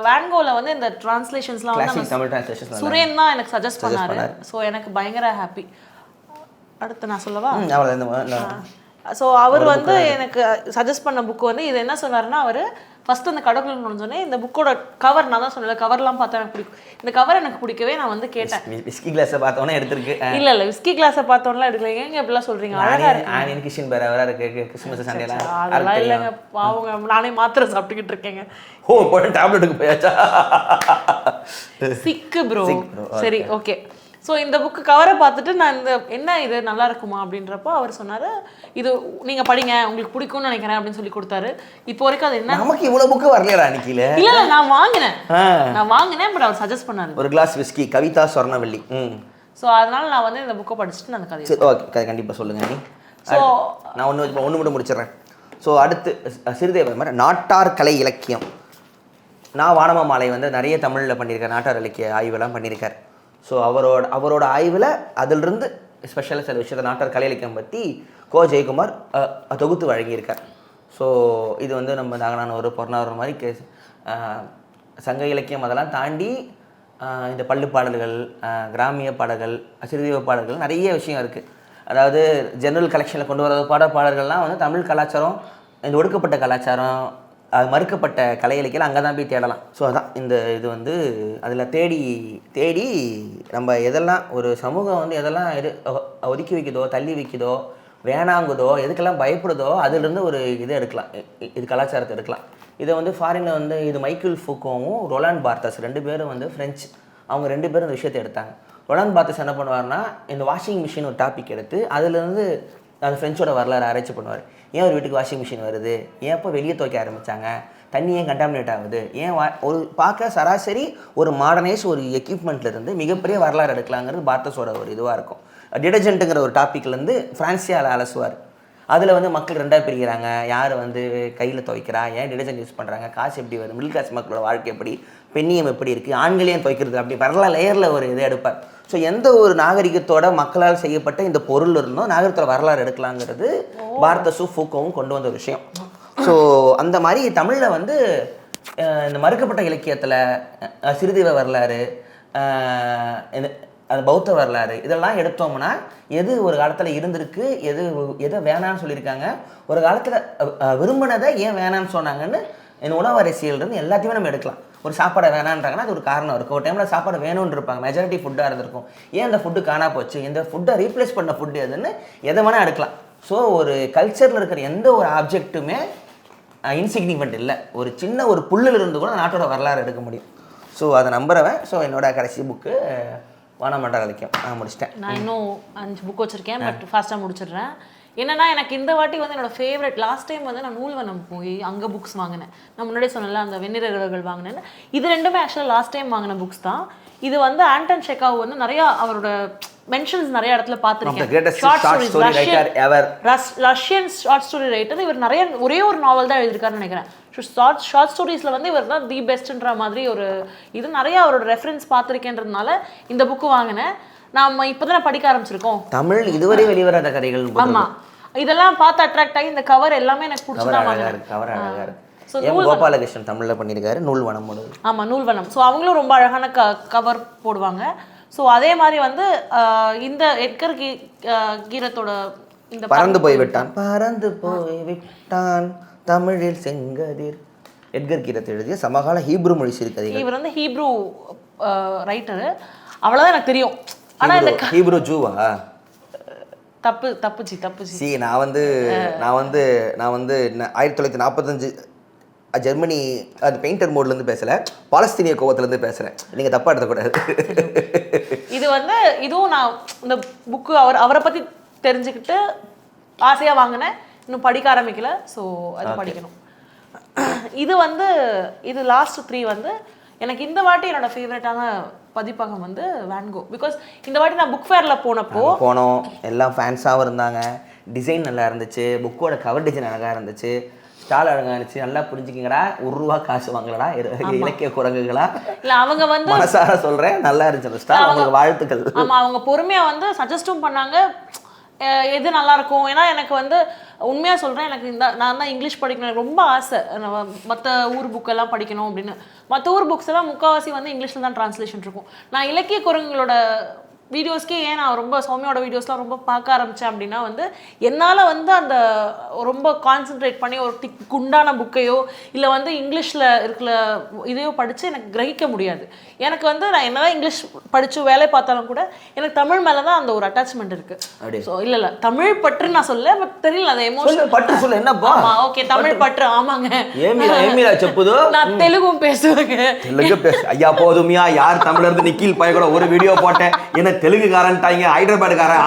Speaker 2: வேன்கோவில் வந்து இந்த டிரான்ஸ்லேஷன்ஸ்லாம் வந்து
Speaker 1: தமிழ் டிரான்ஸ்லேஷன்
Speaker 2: சுரேன் தான் எனக்கு சஜஸ்ட் பண்ணாரு. ஸோ எனக்கு பயங்கர ஹாப்பி. அடுத்து நான் சொல்லவா? ஸோ அவர் வந்து எனக்கு சஜஸ்ட் பண்ண புக்கு வந்து இது என்ன சொன்னார்னா, அவர் ஃபஸ்ட்டு அந்த கடவுள் சொன்னேன், இந்த புக்கோட கவர் நான் தான் சொன்னேன், கவர்லாம் பார்த்தா எனக்கு பிடிக்கும். இந்த கவர் எனக்கு பிடிக்கவே நான் வந்து கேட்டேன்.
Speaker 1: விஸ்கி கிளாஸை பார்த்தோன்னே எடுத்துருக்கு.
Speaker 2: இல்லை விஸ்கி கிளாஸை பார்த்தோன்னே எடுக்கலைங்க. எங்க எப்படிலாம் சொல்கிறீங்க? அழகாக
Speaker 1: இருக்கு. கிஷன் பேர் அவராக இருக்கு. கிறிஸ்மஸ் சண்டையெல்லாம்
Speaker 2: அதெல்லாம் இல்லைங்க, பாவங்க, நானே மாத்திரை சாப்பிட்டுக்கிட்டு இருக்கேங்க.
Speaker 1: ஓ, போய் டேப்லெட்டுக்கு போயாச்சா?
Speaker 2: சிக்கு ப்ரோ. சரி, ஓகே. ஸோ இந்த புக்கு கவரை பார்த்துட்டு நான் இந்த என்ன இது நல்லா இருக்குமா அப்படின்றப்போ அவர் சொன்னார், இது நீங்கள் படிங்க, உங்களுக்கு பிடிக்கும்னு நினைக்கிறேன் அப்படின்னு சொல்லி கொடுத்தாரு. இப்போ வரைக்கும் அது என்ன,
Speaker 1: நமக்கு இவ்வளோ புக்கு வரலையா அன்னைக்கில?
Speaker 2: இல்லை நான் வாங்கினேன் பட் அவர் சஜஸ்ட் பண்ணாரு.
Speaker 1: ஒரு glass whisky, Kavitha Sornavalli.
Speaker 2: So அதனால நான் வந்து இந்த புக்கை படிச்சுட்டு நான் கதை.
Speaker 1: ஓகே, கண்டிப்பாக சொல்லுங்கள் நீ. ஸோ நான் ஒன்று மட்டும் முடிச்சிடுறேன். ஸோ அடுத்து சிறுதேவர் மாதிரி நாட்டார் கலை இலக்கியம். நான் வானம மாலை வந்து நிறைய தமிழில் பண்ணியிருக்கேன், நாட்டார் இலக்கிய ஆய்வெல்லாம் பண்ணியிருக்கார். ஸோ அவரோட ஆய்வில் அதிலிருந்து ஸ்பெஷலாக சில விஷயத்தை நாட்டார் கலை இலக்கியம் பற்றி கோ ஜெயக்குமார் தொகுத்து வழங்கியிருக்கார். ஸோ இது வந்து நம்ம நாகனானூர் பொருளாதார மாதிரி சங்க இலக்கியம் அதெல்லாம் தாண்டி இந்த பள்ளு பாடல்கள், கிராமிய பாடல்கள், சிறுதீவ பாடல்கள் நிறைய விஷயம் இருக்குது. அதாவது ஜெனரல் கலெக்ஷனில் கொண்டு வர பாடல்கள்லாம் வந்து தமிழ் கலாச்சாரம், இந்த ஒடுக்கப்பட்ட கலாச்சாரம், அது மறுக்கப்பட்ட கலை இலக்கியம் அங்கே தான் போய் தேடலாம். ஸோ அதான் இந்த இது வந்து அதில் தேடி நம்ம எதெல்லாம் ஒரு சமூகம் வந்து எதெல்லாம் ஒதுக்கி வைக்குதோ, தள்ளி வைக்குதோ, வேணாங்குதோ, எதுக்கெல்லாம் பயப்படுதோ அதிலிருந்து ஒரு இதை எடுக்கலாம், இது கலாச்சாரத்தை எடுக்கலாம். இதை வந்து ஃபாரினில் வந்து இது மைக்கேல் ஃபூக்கோவும் ரொலாண்ட் பார்த்தஸ் 2 பேரும் வந்து ஃப்ரெஞ்சு, அவங்க 2 பேரும் இந்த விஷயத்தை எடுத்தாங்க. ரொலாண்ட் பார்த்தஸ் என்ன பண்ணுவார்னா, இந்த வாஷிங் மிஷின் ஒரு டாபிக் எடுத்து அதுலேருந்து அந்த ஃப்ரெஞ்சோட வரலாறு ஆராய்ச்சி பண்ணுவார். ஏன் ஒரு வீட்டுக்கு வாஷிங் மிஷின் வருது, ஏன் எப்போ வெளியே துவைக்க ஆரம்பித்தாங்க, தண்ணி ஏன் கண்டாமினேட் ஆகுது, ஏன் ஒரு பார்க்க சராசரி ஒரு மாடர்னைஸ் ஒரு எக்யூப்மெண்ட்லேருந்து மிகப்பெரிய வரலாறு எடுக்கலாங்கிறது பார்த்தஸோட ஒரு இதுவாக இருக்கும். டிடர்ஜென்ட்டுங்கிற ஒரு டாப்பிக்லேருந்து ஃப்ரான்சியால் அலசுவார். அதில் வந்து மக்கள் 2ஆக பிரிக்கிறாங்க. யார் வந்து கையில் துவைக்கிறா, ஏன் டிடர்ஜென்ட் யூஸ் பண்ணுறாங்க, காசு எப்படி வருது, மிடில் கிளாஸ் மக்களோட வாழ்க்கை எப்படி, பெண்ணியம் எப்படி இருக்குது, ஆண்களையும் துவைக்கிறது, அப்படி வரலாறு லேயரில் ஒரு இதை எடுப்பார். ஸோ எந்த ஒரு நாகரிகத்தோட மக்களால் செய்யப்பட்ட இந்த பொருள் இருந்தோ நாகரிகத்தோட வரலாறு எடுக்கலாங்கிறது பார்த்தஸும் ஃபூக்கோவும் கொண்டு வந்த விஷயம். ஸோ அந்த மாதிரி தமிழில் வந்து இந்த மறுக்கப்பட்ட இலக்கியத்தில் சிறுதீவ வரலாறு, அந்த பௌத்த வரலாறு இதெல்லாம் எடுத்தோம்னா எது ஒரு காலத்தில் இருந்திருக்கு, எதை வேணான்னு சொல்லியிருக்காங்க, ஒரு காலத்தில் விரும்பினதை ஏன் வேணான்னு சொன்னாங்கன்னு இந்த உணவு அரசியல்னு எல்லாத்தையுமே நம்ம எடுக்கலாம். ஒரு சாப்பாடை வேணான்றாங்கன்னா அது ஒரு காரணம் இருக்கும். ஒரு டைமில் சாப்பாடு வேணும்னு இருப்பாங்க, மெஜாரிட்டி ஃபுட்டாக இருந்திருக்கும். ஏன் அந்த ஃபுட்டு காணா போச்சு, இந்த ஃபுட்டை ரீப்ளேஸ் பண்ண ஃபுட்டு எதுன்னு எதை வேணால் எடுக்கலாம். ஸோ ஒரு கல்ச்சரில் இருக்கிற எந்த ஒரு ஆப்ஜெக்ட்டுமே இன்சிக்னிஃபெண்ட் இல்லை. ஒரு சின்ன ஒரு புல்லில் இருந்து கூட நாட்டோட வரலாறு எடுக்க முடியும். ஸோ அதை நம்புறவன். ஸோ என்னோட கடைசி புக்கு வானமண்டல இலக்கியம். நான் முடிச்சிட்டேன்.
Speaker 2: நான் இன்னும் 5 புக் வச்சுருக்கேன், பட் ஃபாஸ்ட்டாக முடிச்சிடுறேன். என்னன்னா எனக்கு இந்த வாட்டி வந்து என்னோட ஃபேவரட், லாஸ்ட் டைம் வந்து நான் நூல்வனம் போய் அங்கே புக்ஸ் வாங்கினேன். நான் முன்னாடியே சொன்னல அந்த வெண்ணிறர்கள் வாங்கினேன். இது ரெண்டுமே ஆக்சுவலாக லாஸ்ட் டைம் வாங்கின புக்ஸ் தான். இது வந்து ஆண்டன் செக்காவ் வந்து நிறையா அவரோட மென்ஷன்ஸ் நிறைய இடத்துல பார்த்துருக்கேன். Russian short story writer. இவர் நிறைய ஒரே ஒரு நாவல் தான் எழுதியிருக்காருன்னு நினைக்கிறேன். ஷார்ட் ஸ்டோரிஸில் வந்து இவர் தான் தி பெஸ்ட்ன்ற மாதிரி ஒரு இது நிறைய அவரோட ரெஃபரன்ஸ் பார்த்துருக்கேன்றதுனால இந்த புக்கு வாங்கினேன். நாம இப்போதான் படிக்க ஆரம்பிச்சிருக்கோம்
Speaker 1: தமிழ், இதுவரை வெளிவராத கதைகள்.
Speaker 2: ஆமா, இதெல்லாம் பார்த்து அட்ராக்ட் ஆகி இந்த கவர் எல்லாமே எனக்கு பிடிச்சதான் வாங்கினேன்.
Speaker 1: கவர் அழகா இருக்கு. கோபாலகிருஷ்ணன் தமிழ்ல பண்ணியிருக்காரு, நூல்வனம்.
Speaker 2: ஆமா, நூல்வனம். ஸோ அவங்களும் ரொம்ப அழகான கவர் போடுவாங்க. ஸோ அதே மாதிரி வந்து இந்த எட்கர் கீரத்தோட இந்த
Speaker 1: பறந்து போய் விட்டான் தமிழில் செங்கதிர், எட்கர் கீரத் எழுதிய சமகால ஹீப்ரு மொழி சிறுகதை.
Speaker 2: இவர் வந்து ஹீப்ரு ரைட்டரு, அவ்வளோதான் எனக்கு தெரியும். ஆனா இந்த
Speaker 1: ஹீப்ரு ஜூவா?
Speaker 2: தப்புச்சு.
Speaker 1: நான் வந்து 1945 ஜெர்மனி அது பெயிண்டர் மோட்லேருந்து பேசலை, பாலஸ்தீனிய கோவத்துலேருந்து பேசுகிறேன். நீங்கள் தப்பாக எடுத்துக்கூடாது.
Speaker 2: இது வந்து இதுவும் நான் இந்த புக்கு அவரை பற்றி தெரிஞ்சுக்கிட்டு ஆசையாக வாங்கினேன். இன்னும் படிக்க ஆரம்பிக்கல. ஸோ அது படிக்கணும். இது வந்து இது லாஸ்ட் 3 வந்து எனக்கு இந்த வாட்டி என்னோட ஃபேவரட்டான பதிப்பகம் வந்து வேன்கோ. பிகாஸ் இந்த வாட்டி நான் புக் ஃபேரில் போனோம், எல்லாம்
Speaker 1: ஃபேன்ஸாகவும் இருந்தாங்க. டிசைன் நல்லா இருந்துச்சு, புக்கோட கவர் டிசைன் அழகாக இருந்துச்சு, ஸ்டால் அழகாக இருந்துச்சு. நல்லா புரிஞ்சுக்கிங்கடா, ₹1 காசு வாங்கலடா இலக்கிய குரங்குகளா.
Speaker 2: இல்லை, அவங்க வந்து
Speaker 1: மனசார சொல்கிறேன், நல்லா இருந்துச்சு அந்த ஸ்டால். அவங்களுக்கு வாழ்த்துக்கள்.
Speaker 2: ஆமாம், அவங்க பொறுமையாக வந்து சஜஸ்டும் பண்ணாங்க எது நல்லா இருக்கும். ஏன்னா எனக்கு வந்து உண்மையாக சொல்கிறேன், எனக்கு நான் தான் இங்கிலீஷ் படிக்கணும் எனக்கு ரொம்ப ஆசை. மற்ற ஊர் புக்கெல்லாம் படிக்கணும் அப்படின்னு. மற்ற ஊர் புக்ஸ் எல்லாம் முக்கால்வாசி வந்து இங்கிலீஷில் தான் ட்ரான்ஸ்லேஷன் இருக்கும். நான் இலக்கிய குரங்குகளோட வீடியோஸ்க்கே ஏன் நான் ரொம்ப சௌமியோட வீடியோஸ்லாம் ரொம்ப பார்க்க ஆரம்பித்தேன் அப்படின்னா வந்து என்னால் வந்து அந்த ரொம்ப கான்சென்ட்ரேட் பண்ணி ஒரு குண்டான புக்கையோ இல்லை வந்து இங்கிலீஷில் இருக்கிற இதையோ படித்து எனக்கு கிரகிக்க முடியாது. எனக்கு வந்து நான் என்னதான் இங்கிலீஷ் படித்து வேலை பார்த்தாலும் கூட எனக்கு தமிழ் மேலே தான் அந்த ஒரு அட்டாச்மெண்ட் இருக்குது. ஸோ இல்லை தமிழ் பற்று நான் சொல்ல, பட் தெரியல அந்த எமோஷன்
Speaker 1: பற்று சொல்ல என்னப்பா.
Speaker 2: ஓகே, தமிழ் பற்று. ஆமாங்க, நான் தெலுங்கும் பேசுவேங்க.
Speaker 1: ஐயா போதுமியா, யார் தமிழர் நிக்கில் பய கூட ஒரு வீடியோ போட்டேன், என்ன தெலுங்குக்காரன்ட்டாங்க, ஹைதராபாடுக்காரன்,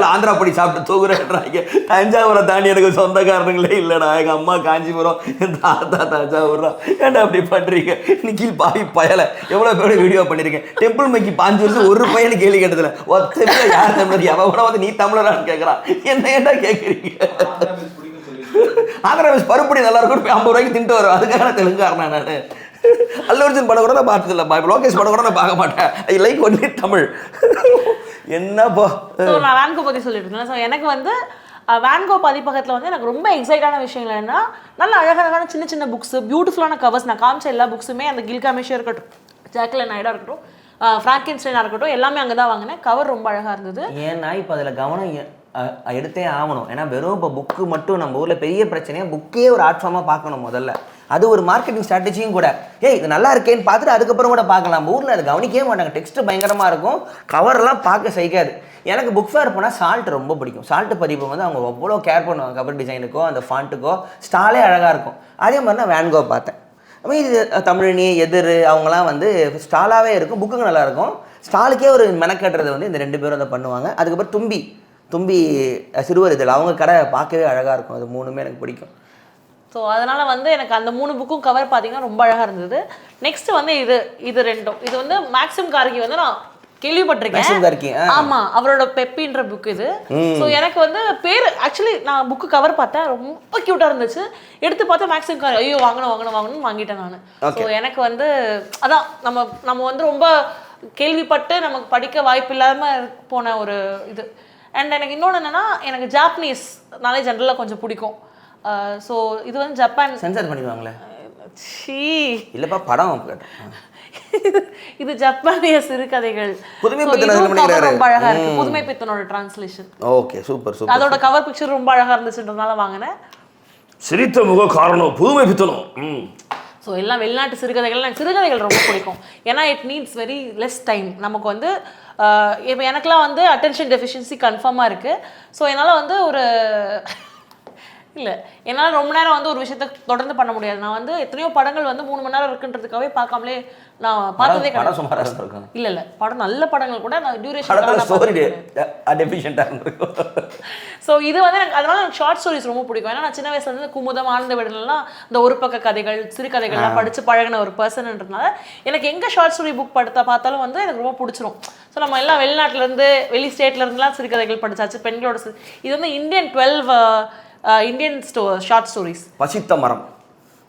Speaker 1: ஆந்திரா பொடி சாப்பிட்டு தூங்குறேன்றாங்க. தஞ்சாவூரை தாண்டி எனக்கு சொந்தக்காரங்களே இல்லைடா. எங்கள் அம்மா காஞ்சிபுரம், என் தாத்தா தஞ்சாவூர். ஏன்டா அப்படி பண்ணுறீங்க? நிக்கில் பாவி பயலை எவ்வளோ பேரோட வீடியோ பண்ணியிருக்கேன். டெம்பிள் மைக்கு 5 வருஷம் ஒரு பையனு கேள்வி கேட்டதில்ல. ஒத்த யார் தமிழர், எவன் கூட வந்து நீ தமிழரான்னு கேட்குறான். என்ன ஏன்டா கேட்குறீங்க? ஆந்திரா மிஸ் பருப்படி நல்லா இருக்கும், 50 ரூபாய்க்கு தின்ட்டு வரும். அதுக்கான தெலுங்குக்காரனா நான்? அல்லு அர்ஜுன் படம் கூட நான் பார்த்ததில்ல, லோகேஷ் படம் கூட நான் பார்க்க மாட்டேன். I like only Tamil. என்னப்பா.
Speaker 2: நான் வேன்கோ பற்றி சொல்லிட்டு இருந்தேன். ஸோ எனக்கு வந்து வேன்கோ பதிப்பகத்தில் வந்து எனக்கு ரொம்ப எக்ஸைட்டான விஷயங்கள் என்னன்னா, நல்ல அழகான சின்ன சின்ன புக்ஸ், பியூட்டிஃபுல்லான கவர்ஸ். நான் காமிச்ச எல்லா புக்ஸுமே அந்த கில்காமேஷியா இருக்கட்டும், ஜாக்லின் நாயுடா இருக்கட்டும், ஃப்ராங்கென்ஸ்டைனா இருக்கட்டும், எல்லாமே அங்கே தான் வாங்கினேன். கவர் ரொம்ப அழகாக இருந்தது.
Speaker 1: ஏன்னா இப்போ அதில் கவனம் எடுத்தே ஆகணும். ஏன்னா வெறும் இப்போ புக்கு மட்டும் நம்ம ஊரில் பெரிய பிரச்சனையாக புக்கே ஒரு ஆர்ட் ஃபார்மாக பார்க்கணும் முதல்ல. அது ஒரு மார்க்கெட்டிங் ஸ்ட்ராட்டஜியும் கூட. இது நல்லா இருக்கேன்னு பார்த்துட்டு அதுக்கப்புறம் கூட பார்க்கலாம். ஊரில் அது கவனிக்கவே மாட்டாங்க. டெக்ஸ்ட்டு பயங்கரமாக இருக்கும், கவரெல்லாம் பார்க்க சகிக்காது. எனக்கு புக் ஃபேர் போனால் சால்ட் ரொம்ப பிடிக்கும். சால்ட் பதிப்பு வந்து அவங்க எவ்வளோ கேர் பண்ணுவாங்க, கவர் டிசைனுக்கோ அந்த ஃபாண்ட்டுக்கோ. ஸ்டாலே அழகாக இருக்கும். அதே மாதிரி நான் வேன்கோ பார்த்தேன். இது தமிழினி எதிர் அவங்களாம் வந்து ஸ்டாலாகவே இருக்கும், புக்குங்க நல்லாயிருக்கும். ஸ்டாலுக்கே ஒரு மெனக்கட்டுறது வந்து இந்த 2 பேரும் அதை பண்ணுவாங்க. அதுக்கப்புறம் தும்பி சிறுவர் இதழ், அவங்க கடை பார்க்கவே அழகாக இருக்கும். அது 3மே எனக்கு பிடிக்கும்.
Speaker 2: ஸோ அதனால் வந்து எனக்கு அந்த 3 புக்கும் கவர் பார்த்தீங்கன்னா ரொம்ப அழகாக இருந்தது. நெக்ஸ்ட் வந்து இது ரெண்டும். இது வந்து மேக்ஸிம் கார்கி வந்து நான் கேள்விப்பட்டிருக்கேன். ஆமாம், அவரோட பெப்பின்ற புக் இது. ஸோ எனக்கு வந்து பேர் ஆக்சுவலி நான் புக்கு கவர் பார்த்தேன், ரொம்ப க்யூட்டாக இருந்துச்சு. எடுத்து பார்த்தா மேக்ஸிம் கார்கி, ஐயோ வாங்கணும் வாங்கிட்டேன் நான். ஸோ எனக்கு வந்து அதான் நம்ம வந்து ரொம்ப கேள்விப்பட்டு நமக்கு படிக்க வாய்ப்பு இல்லாமல் போன ஒரு இது. அண்ட் எனக்கு இன்னொன்று என்னென்னா, எனக்கு ஜாப்பனீஸ் நாளே ஜென்ரலாக கொஞ்சம் பிடிக்கும். ஸோ இது வந்து ஜப்பான்
Speaker 1: சென்சார் பண்ணிடுவாங்களே.
Speaker 2: இல்லைப்பா,
Speaker 1: படம்
Speaker 2: இது ஜப்பானிய சிறுகதைகள்.
Speaker 1: புதுமை
Speaker 2: ரொம்ப அழகா இருக்கு. புதுமை பித்தனோட டிரான்ஸ்லேஷன்.
Speaker 1: Okay, super super.
Speaker 2: அதோட கவர் பிக்சர் ரொம்ப அழகா இருந்துச்சுன்றதுனால வாங்கினேன்.
Speaker 1: சிரித்த முக காரணம் புதுமை பித்தனும்.
Speaker 2: ஸோ எல்லாம் வெளிநாட்டு சிறுகதைகள், எனக்கு சிறுகதைகள் ரொம்ப பிடிக்கும். ஏன்னா it needs very less time. நமக்கு வந்து இப்போ எனக்குலாம் வந்து அட்டென்ஷன் டெஃபிஷியன்சி கன்ஃபார்மாக இருக்குது. ஸோ என்னால் வந்து ஒரு இல்லை என்னால் ரொம்ப நேரம் வந்து ஒரு விஷயத்த தொடர்ந்து பண்ண முடியாது. நான் வந்து எத்தனையோ படங்கள் வந்து 3 மணி நேரம் இருக்குன்றதுக்காகவே பார்க்காமலே நான் பார்த்ததே கிடையாது. இல்லை படம் நல்ல படங்கள் கூட நான் டியூரேஷன். ஸோ இது வந்து எனக்கு அதனால எனக்கு ஷார்ட் ஸ்டோரிஸ் ரொம்ப பிடிக்கும். ஏன்னா நான் சின்ன வயசுல இருந்து குமுதம், ஆனந்த விடலாம் இந்த ஒரு பக்க கதைகள், சிறுகதைகள்லாம் படித்து பழகின ஒரு பர்சன்ன்றதுனால எனக்கு எங்கே ஷார்ட் ஸ்டோரி புக் பார்த்தாலும் வந்து எனக்கு ரொம்ப பிடிச்சிரும். ஸோ நம்ம எல்லாம் வெளிநாட்டிலேருந்து வெளி ஸ்டேட்லேருந்துலாம் சிறுகதைகள் படித்தாச்சு. பெண்களோட இது வந்து இந்தியன் 12 இந்தியன் ஷார்ட் ஸ்டோரிஸ்.
Speaker 1: பசித்த மரம்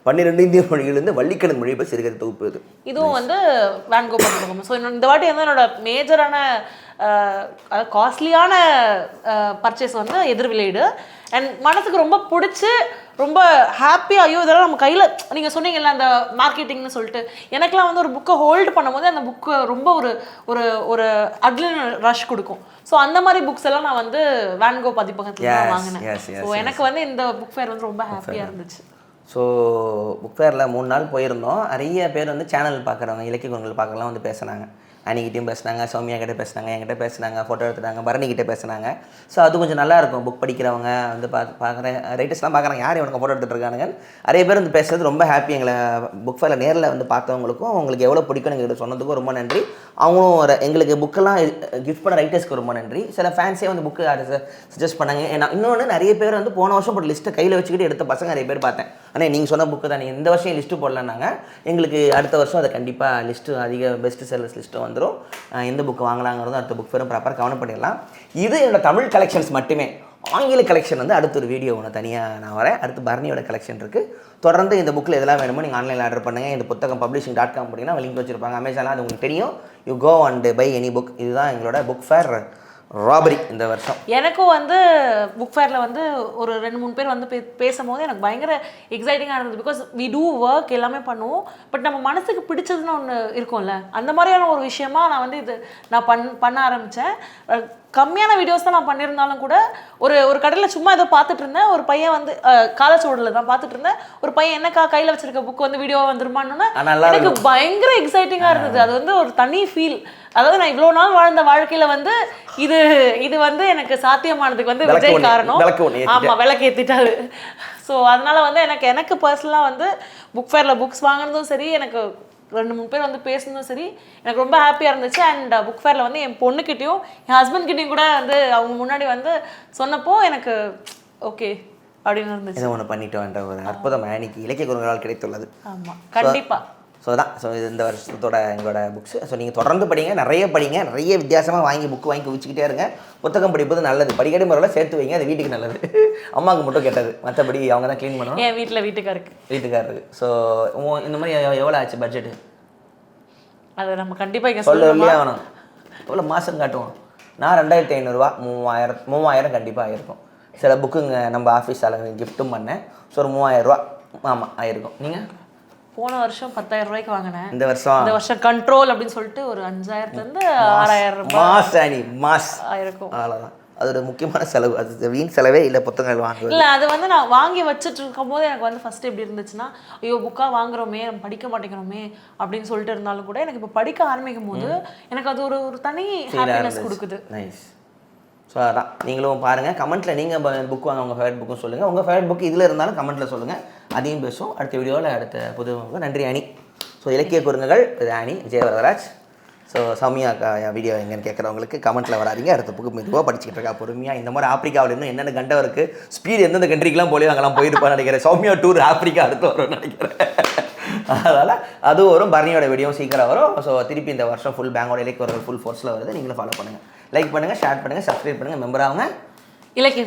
Speaker 1: 12 இந்திய மொழிகளிலிருந்து வள்ளிக்கணன் மொழி சிறுகதை தொகுப்பு.
Speaker 2: இதுவும் வந்து வேன்கோ புத்தகம். ஸோ இந்த வாட்டி வந்து என்னோட மேஜரான காஸ்ட்லியான பர்ச்சேஸ் வந்து எதிர்விளையீடு. அண்ட் மனசுக்கு ரொம்ப பிடிச்சி ரொம்ப ஹாப்பியாக, ஐயோ இதெல்லாம் நம்ம கையில், நீங்கள் சொன்னீங்கல்ல அந்த மார்க்கெட்டிங்னு சொல்லிட்டு, எனக்குலாம் வந்து ஒரு புக்கை ஹோல்டு பண்ணும்போது அந்த புக்கு ரொம்ப ஒரு ஒரு ஒரு அட்ரினல் ரஷ் கொடுக்கும். ஸோ அந்த மாதிரி புக்ஸ் எல்லாம் நான் வந்து வேன்கோ பதிப்பகத்தில் தான் வாங்கினேன். ஸோ எனக்கு வந்து இந்த புக் ஃபேர் வந்து ரொம்ப ஹாப்பியாக இருந்துச்சு.
Speaker 1: ஸோ புக் ஃபேரில் 3 நாள் போயிருந்தோம். நிறைய பேர் வந்து சேனல் பார்க்குறவங்க, இலக்கிய குரல்கள் பார்க்கலாம் வந்து பேசுனாங்க. அன்னிக்கிட்டையும் பேசினாங்க, சௌமியா கிட்டே பேசினாங்க, என்கிட்ட பேசினாங்க, ஃபோட்டோ எடுத்துட்டாங்க, பரணிக்கிட்டே பேசினாங்க. ஸோ அது கொஞ்சம் நல்லாயிருக்கும். புக் படிக்கிறவங்க வந்து பார்க்குறேன், ரைட்டர்ஸ்லாம் பார்க்குறாங்க, யார் இவனுக்கு ஃபோட்டோ எடுத்துகிட்டு இருக்கானுங்க. நிறைய பேர் வந்து பேசுறது ரொம்ப ஹாப்பி. எங்களை புக் ஃபேரில் நேரில் வந்து பார்த்தவங்களுக்கும் உங்களுக்கு எவ்வளோ பிடிக்கும் எங்கள்கிட்ட சொன்னதுக்கும் ரொம்ப நன்றி. அவங்களும் எங்களுக்கு புக்கெல்லாம் கிஃப்ட் பண்ண ரைட்டர்ஸ்க்கு ரொம்ப நன்றி. சில ஃபேன்ஸே வந்து புக்கு சஜஸ்ட் பண்ணாங்க. இன்னொன்று நிறைய பேர் வந்து போன வருஷம் போட்டு லிஸ்ட்டை கையில் வச்சுக்கிட்டு எடுத்த பசங்க நிறைய பேர் பார்த்தேன். ஆனால் நீங்கள் சொன்ன புக்கு தான், நீங்கள் இந்த வருஷம் லிஸ்ட்டு போடலன்னாங்க. எங்களுக்கு அடுத்த வருஷம் அதை கண்டிப்பாக லிஸ்ட்டு அதிக பெஸ்ட் செல்லர்ஸ் லிஸ்ட்டு வந்துடும். எந்த புக்கு வாங்கலாங்கிறதும் அடுத்த புக் ஃபேரும் ப்ராப்பராக கவனம் பண்ணிடலாம். இது என்னோட தமிழ் கலெக்ஷன்ஸ் மட்டுமே. ஆங்கில கலெக்ஷன் வந்து அடுத்த ஒரு வீடியோ ஒன்று தனியாக நான் வரேன். அடுத்து பரணியோட கலெக்ஷன் இருக்குது. தொடர்ந்து இந்த புக்கில் எதெல்லாம் வேணுமோ நீங்கள் ஆன்லைனில் ஆர்டர் பண்ணுங்கள். இந்த புத்தகம் publishing.com அப்படின்னா லிங்க் வச்சுருப்பாங்க. அமேசானில் அது உங்களுக்கு தெரியும். You go and buy any book. இதுதான் எங்களோட புக் ஃபேர் ராபரி இந்த வருஷம்.
Speaker 2: எனக்கும் வந்து புக் ஃபேரில் வந்து ஒரு 2-3 பேர் வந்து பேசும்போது எனக்கு பயங்கர எக்ஸைட்டிங்காக இருந்தது. பிகாஸ் வி டூ ஒர்க், எல்லாமே பண்ணுவோம். பட் நம்ம மனசுக்கு பிடிச்சதுன்னு ஒன்று இருக்கும்ல, அந்த மாதிரியான ஒரு விஷயமா நான் வந்து நான் பண்ண ஆரம்பித்தேன். கம்மியான வீடியோஸ் தான் நான் பண்ணியிருந்தாலும் கூட ஒரு கடையில் சும்மா ஏதோ பார்த்துட்டு இருந்தேன். ஒரு பையன் வந்து காலச்சோடில் தான் பார்த்துட்டு இருந்தேன். ஒரு பையன் என்னக்கா கையில் வச்சிருக்க புக் வந்து வீடியோ வந்துருமான்னு எனக்கு பயங்கர எக்ஸைட்டிங்காக இருந்தது. அது வந்து ஒரு தனி ஃபீல். அதாவது நான் இவ்வளோ நாள் வாழ்ந்த வாழ்க்கையில் வந்து இது வந்து எனக்கு சாத்தியமானதுக்கு வந்து விஜய் காரணம். ஆமாம், விளக்கு ஏற்றிட்டாரு. ஸோ அதனால வந்து எனக்கு பர்சனலாக வந்து புக் ஃபேரில் புக்ஸ் வாங்கினதும் சரி, எனக்கு 2-3 பேர் வந்து பேசுனதும் சரி, எனக்கு ரொம்ப ஹாப்பியாக இருந்துச்சு. அண்ட் புக் ஃபேரில் வந்து என் பொண்ணுக்கிட்டையும் என் ஹஸ்பண்ட்கிட்டையும் கூட வந்து அவங்க முன்னாடி வந்து சொன்னப்போ எனக்கு ஓகே அப்படின்னு இருந்துச்சு.
Speaker 1: இதை ஒன்று பண்ணிட்டோன்ற ஒரு அற்புதம் அன்னைக்கு இலக்கிய குரல்களால் கிடைத்துள்ளது.
Speaker 2: ஆமாம், கண்டிப்பாக.
Speaker 1: இது இந்த வருஷத்தோட எங்களோட புக்ஸ். ஸோ நீங்கள் தொடர்ந்து படிங்க, நிறைய படிங்க, நிறைய வித்தியாசமாக வாங்கி குவிச்சிக்கிட்டே இருங்க. புத்தகம் படிப்பது நல்லது, படிக்கடி முறையில் சேர்த்து வைங்க, அது வீட்டுக்கு நல்லது. அம்மாவுக்கு மட்டும் கேட்டது, மற்றபடி அவங்க தான் க்ளீன் பண்ணுவோம்.
Speaker 2: என் வீட்டுக்காருக்கு.
Speaker 1: ஸோ இந்த மாதிரி எவ்வளோ ஆச்சு பட்ஜெட்டு?
Speaker 2: அதை நம்ம கண்டிப்பாக
Speaker 1: சொல்லவே வேணும். எவ்வளோ மாதம் காட்டுவோம். நான் 2500 3000 கண்டிப்பாக ஆகிருக்கும். சில புக்குங்க நம்ம ஆஃபீஸ் ஆளுங்க கிஃப்ட்டும் பண்ணேன். ஸோ ஒரு 3000 ஆமாம் ஆகிருக்கும். நீங்கள்
Speaker 2: போன வருஷம் 10,000 ரூபாய்க்கு வாங்கினேன்.
Speaker 1: இந்த வருஷம்
Speaker 2: கண்ட்ரோல் அப்படின்னு சொல்லிட்டு ஒரு 5000 6000
Speaker 1: மாஸ்
Speaker 2: ஆயிருக்கும்.
Speaker 1: அவ்வளோதான். அது ஒரு முக்கியமான செலவு. அது வீண் செலவே இல்லை புத்தகங்கள் வாங்குவது.
Speaker 2: இல்லை, அது வந்து நான் வாங்கி வச்சுட்டு இருக்கும் போது எனக்கு வந்து ஃபஸ்ட்டு எப்படி இருந்துச்சுன்னா, ஐயோ புக்காக வாங்குறோமே, நம்ம படிக்க மாட்டேங்கிறோமே அப்படின்னு சொல்லிட்டு இருந்தாலும் கூட எனக்கு இப்போ படிக்க ஆரம்பிக்கும் போது எனக்கு அது ஒரு தனி ஹாப்பினஸ் கொடுக்குது.
Speaker 1: நைஸ். ஸோ அதான் நீங்களும் பாருங்கள். கமெண்ட்டில் நீங்கள் புக் வாங்க, உங்கள் ஃபேவரட் புக்கும் சொல்லுங்கள். உங்கள் ஃபேவரட் புக் இதில் இருந்தாலும் கமெண்ட்டில் சொல்லுங்கள். அதையும் பேசுவோம் அடுத்த வீடியோவில். அடுத்த புது நன்றி அணி. ஸோ இலக்கிய குறுங்குகள் இது அணி விஜயவரதராஜ். ஸோ சௌமியா வீடியோ எங்கன்னு கேட்குறவங்களுக்கு கமெண்ட்டில் வராதிங்க. அடுத்த புக்கு மெதுவாக படிச்சுக்கிட்டு இருக்கா பொறுமையாக. இந்த மாதிரி ஆப்பிரிக்காவில் இன்னும் என்னென்ன கண்டம் இருக்குது, ஸ்பீடு எந்தெந்த கண்ட்ரிக்கெலாம் போய் அங்கெல்லாம் போயிருப்பான்னு நினைக்கிறேன். சௌமியா டூர் ஆப்பிரிக்கா அடுத்து வரும்னு நினைக்கிறேன். அதனால் அது வரும். பரணியோட வீடியோ சீக்கிரம் வரும். ஸோ திருப்பி இந்த வருஷம் ஃபுல் பேங்கோட இலக்கிய குரல்கள் ஃபுல் ஃபோர்ஸில் வருது. நீங்களும் ஃபாலோ பண்ணுங்கள், லைக் பண்ணுங்கள், ஷேர் பண்ணுங்கள், சப்ஸ்கிரைப் பண்ணுங்கள், மெம்பர் ஆகுங்க.
Speaker 2: இலக்கிய